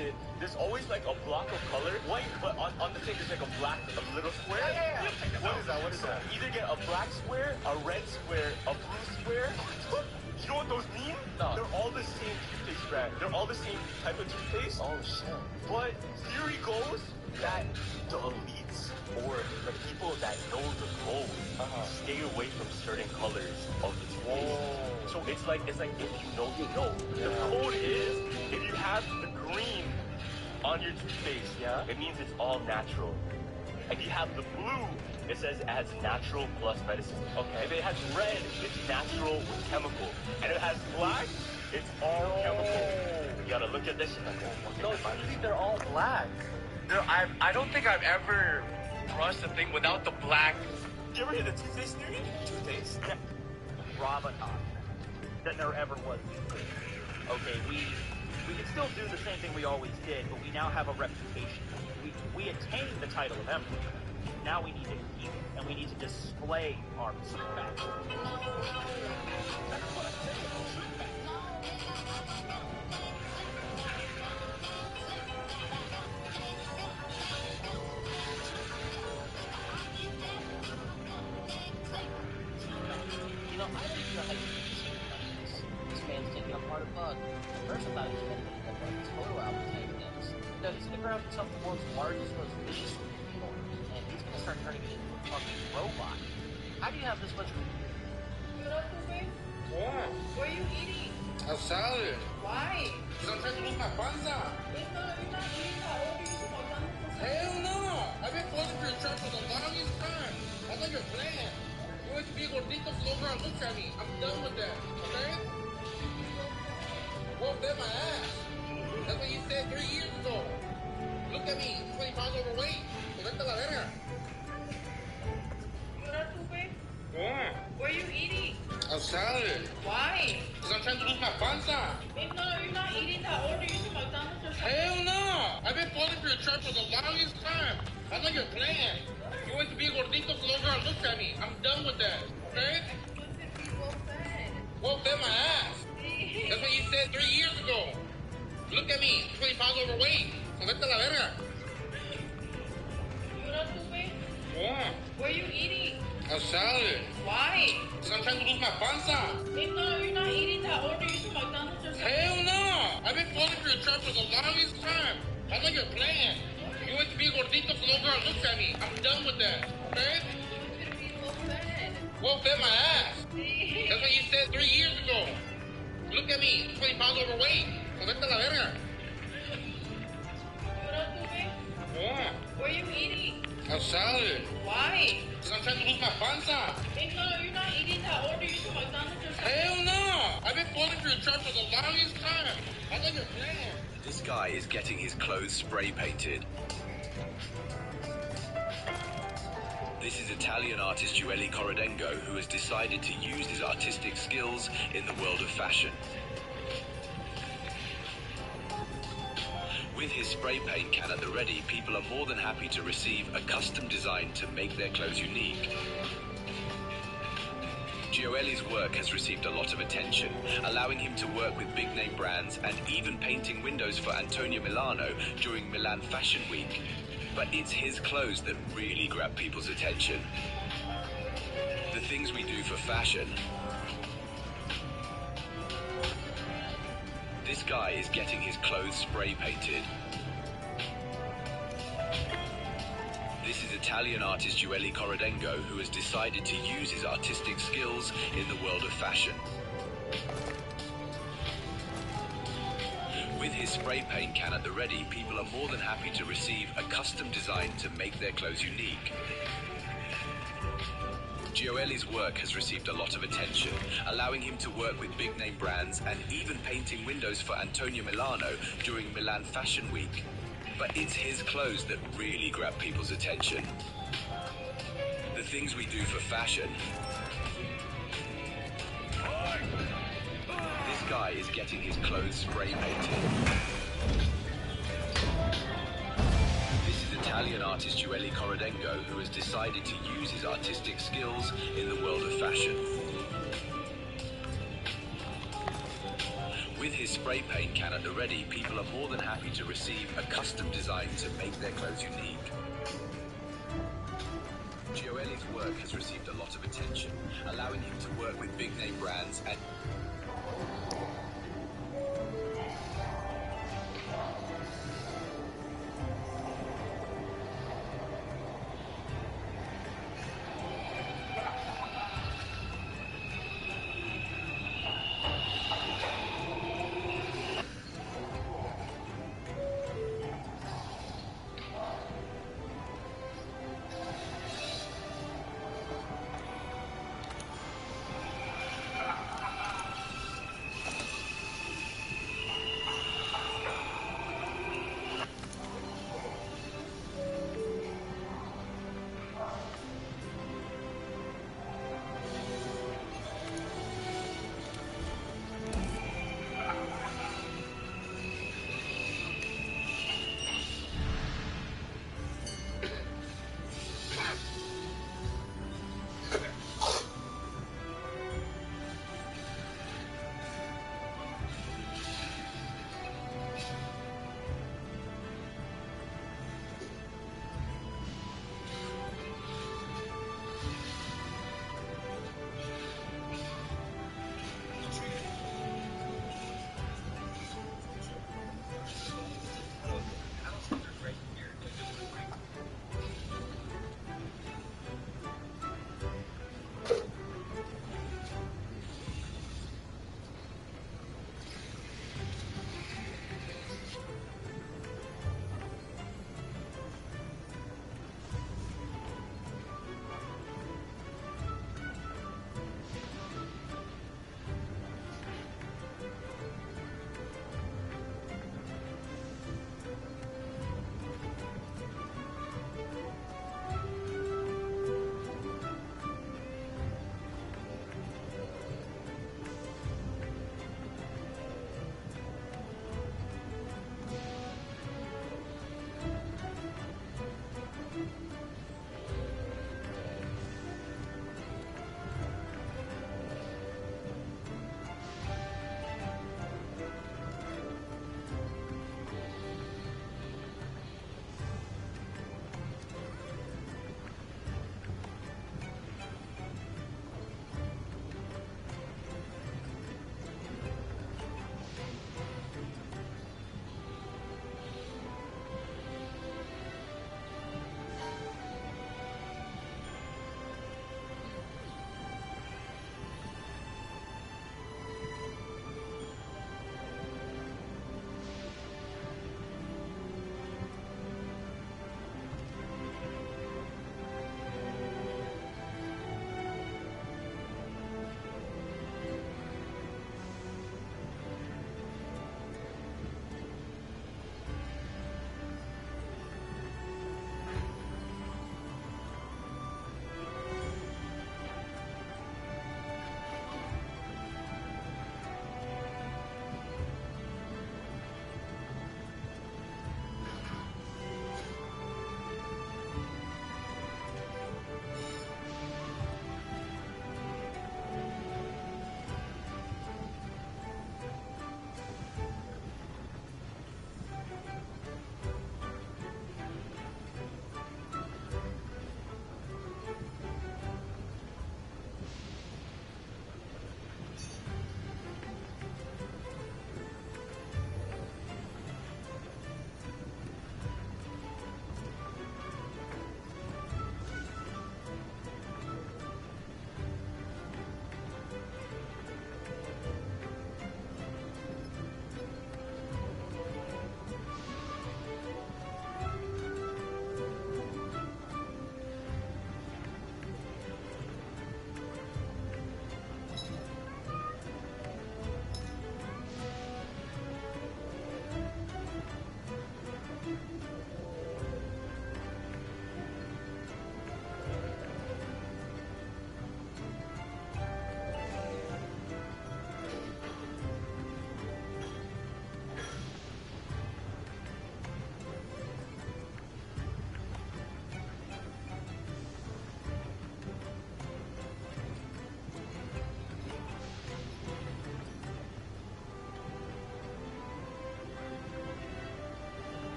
it, there's always like a block of color, white, but on the thing there's like a black, a little square. What is that? What is that? Either get a black square, a red square, a blue square. You know what those mean? No. They're all the same toothpaste brand. They're all the same type of toothpaste. Oh shit. But theory goes that the elites or the people that know the code stay away from certain colors of the toothpaste. So it's like if you know, you know. The code is if you have the green on your toothpaste, it means it's all natural. If you have the blue, it says it has natural plus medicine. Okay. If it has red, it's natural with chemical. And if it has black, it's all chemical. You gotta look at this and like, oh, no, usually they're all black. I don't think I've ever brushed a thing without the black. Did you ever hear the toothpaste theory? Toothpaste? Yeah. Gravitas. That there ever was. Okay, we can still do the same thing we always did, but we now have a reputation. We attained the title of emperor. Now we need to keep it, and we need to display our respect. You know, I don't know how you can see this man's taking apart a bug. First, I thought he was going to look like his photo album type things. No, he's going to grab himself the world's largest, most vicious people, and he's going to start turning it into a fucking robot. How do you have this much? What? What are you eating? A salad. Why? Because I'm trying to lose my panza. You're not eating that. What are you supposed to Hell no! I've been falling for your trap for the longest time. I know your plan. You want to be a gordito floater and look at me. I'm done with that, okay? Won't bet my ass. That's what you said 3 years ago. Look at me, 20 pounds overweight. So vete a la verga. What? What are you eating? A salad. Why? Because I'm trying to lose my panza. No, you're not eating that. Order you some McDonald's or something. Hell no! I've been falling for your trap for the longest time. I know your plan. You want to be a gordito floater and look at me. I'm done with that, okay? Won't bet my ass. That's what you said 3 years ago. Look at me, 20 pounds overweight. So vete a la verga. What? What are you eating? A salad. Why? Because I'm trying to lose my panza. No, you're not eating that. Order you some McDonald's or something. Hell no! I've been falling for your trap for the longest time. I know your plan. You want to be a gordito floater and look at me. I'm done with that, okay? Won't bet my ass. That's what you said 3 years ago. Look at me, 20 pounds overweight. So vete a la verga. What? What are you eating? A salad. Why? Because I'm trying to lose my panza. No, you're not eating that. Order you some McDonald's or something. Hell no! I've been falling for your trap for the longest time. I know your plan. This guy is getting his clothes spray painted. This is Italian artist Joelle Corradengo, who has decided to use his artistic skills in the world of fashion. With his spray paint can at the ready, people are more than happy to receive a custom design to make their clothes unique. Joelle's work has received a lot of attention, allowing him to work with big-name brands and even painting windows for Antonio Milano during Milan Fashion Week. But it's his clothes that really grab people's attention. The things we do for fashion. This guy is getting his clothes spray painted. This is Italian artist Joelle Corradengo, who has decided to use his artistic skills in the world of fashion. With his spray paint can at the ready, people are more than happy to receive a custom design to make their clothes unique. Joelle's work has received a lot of attention, allowing him to work with big-name brands and even painting windows for Antonio Milano during Milan Fashion Week. But it's his clothes that really grab people's attention. The things we do for fashion. This guy is getting his clothes spray painted. This is Italian artist Joelle Corradengo, who has decided to use his artistic skills in the world of fashion. With his spray paint can at the ready, people are more than happy to receive a custom design to make their clothes unique. Gioeli's work has received a lot of attention, allowing him to work with big name brands and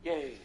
Yay.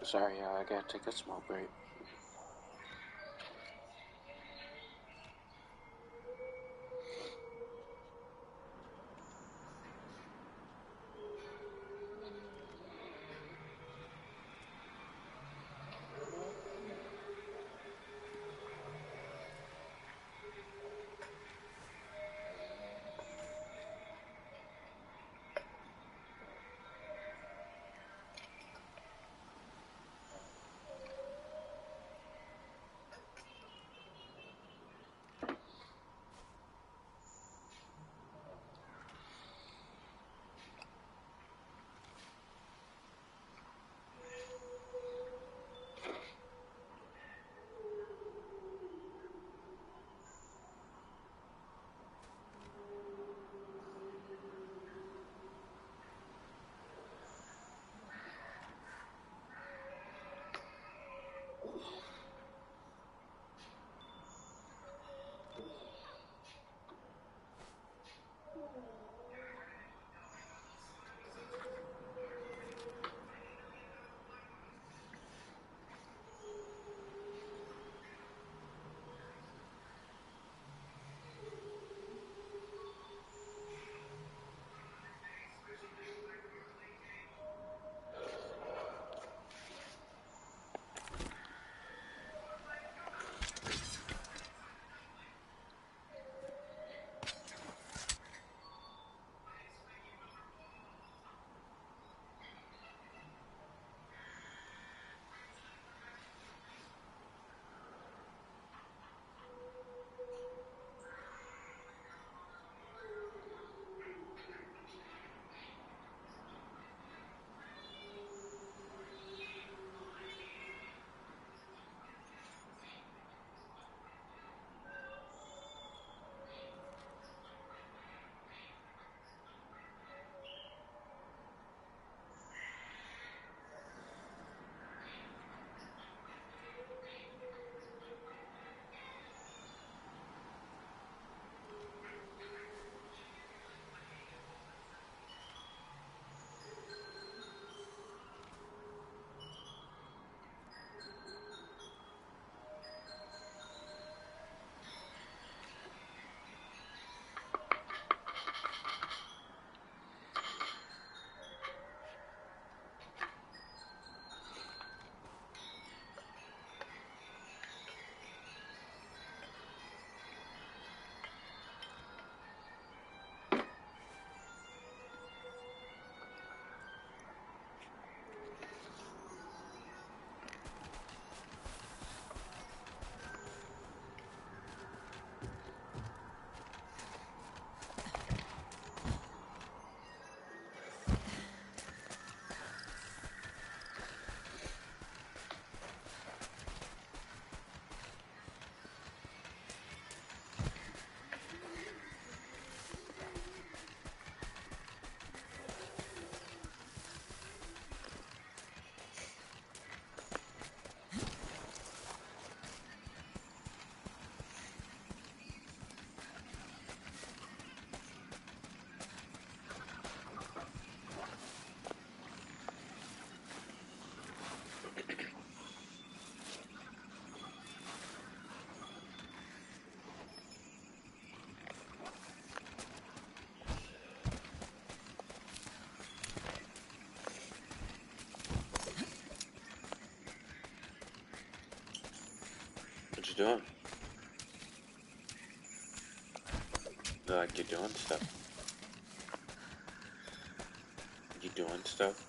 Sorry, y'all, I gotta take a small break. What you doing? Look like you're doing stuff. You doing stuff?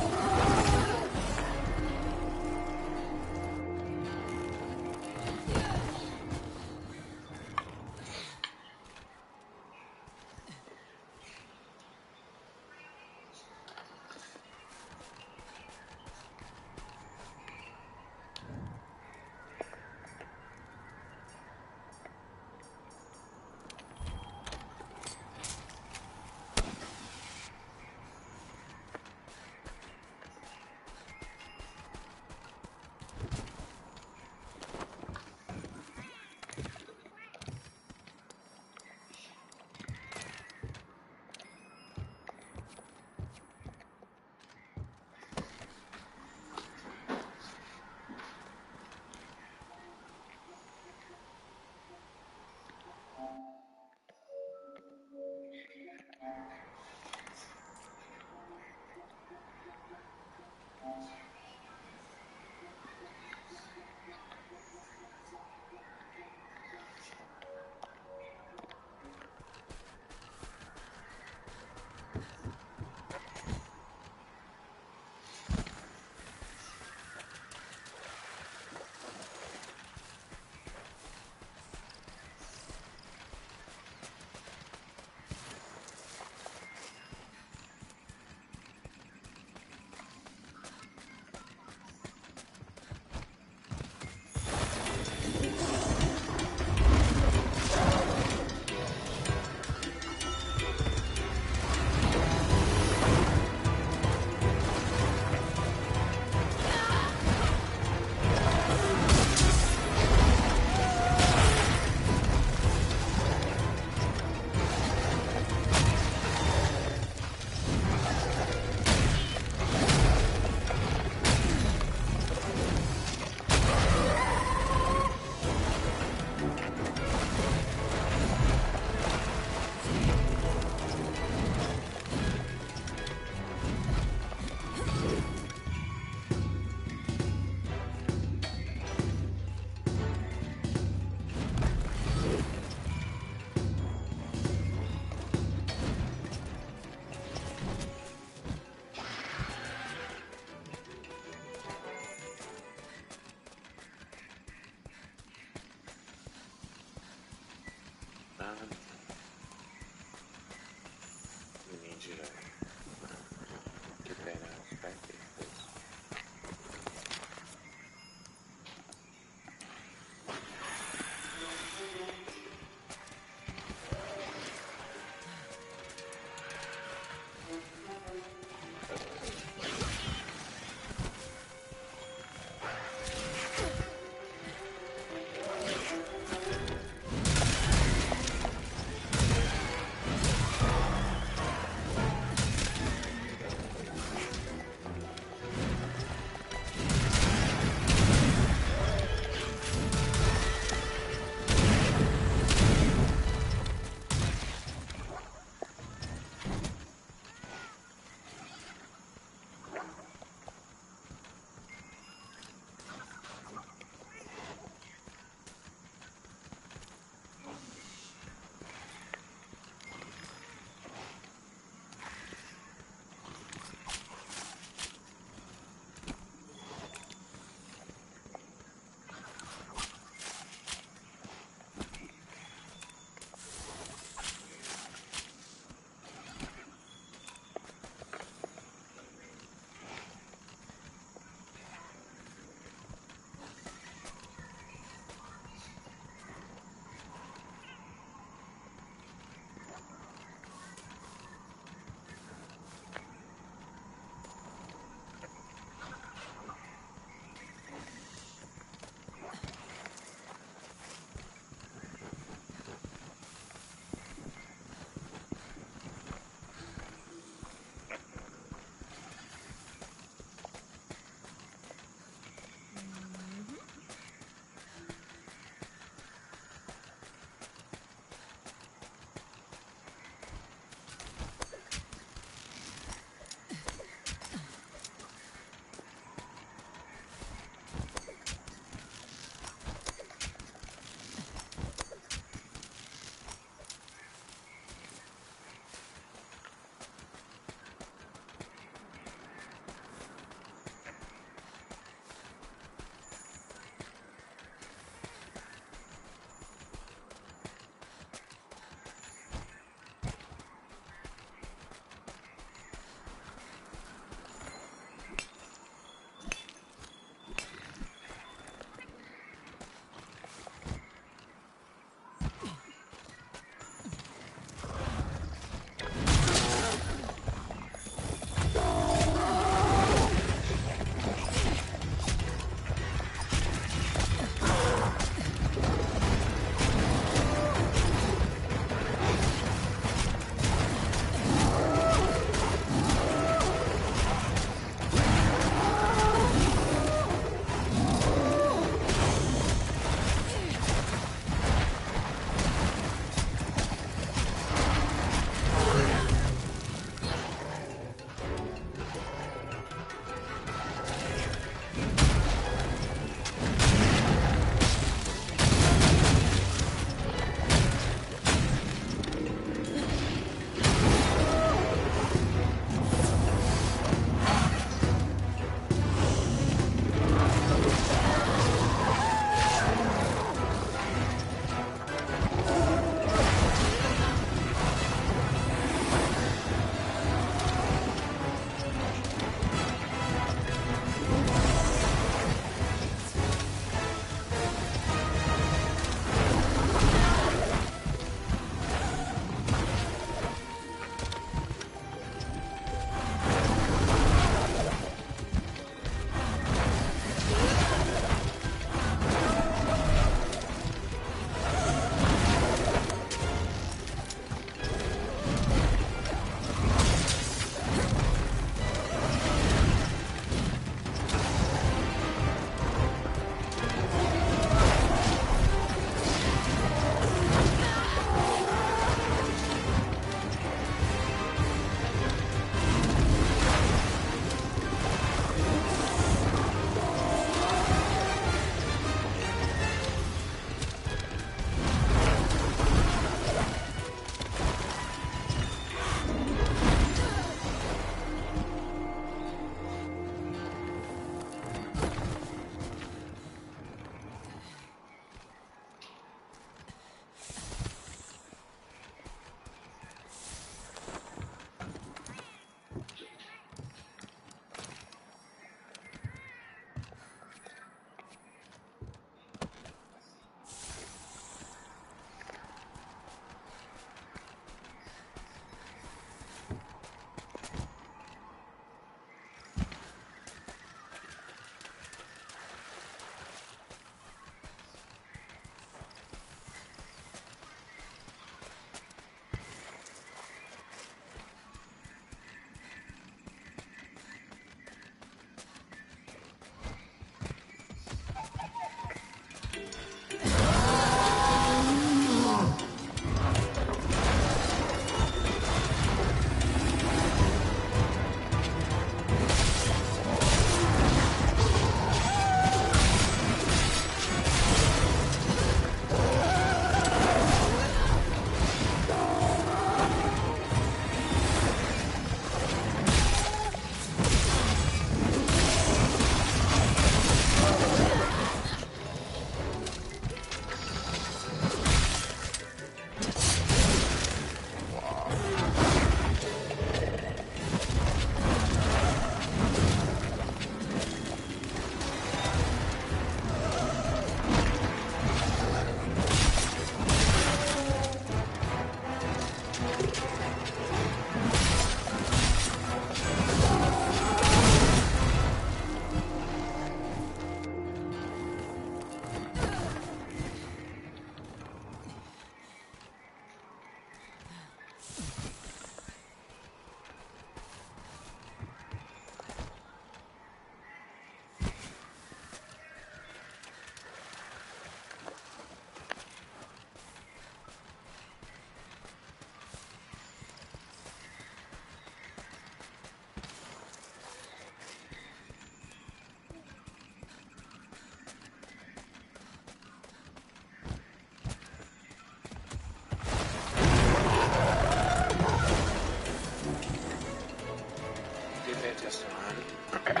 That's fine.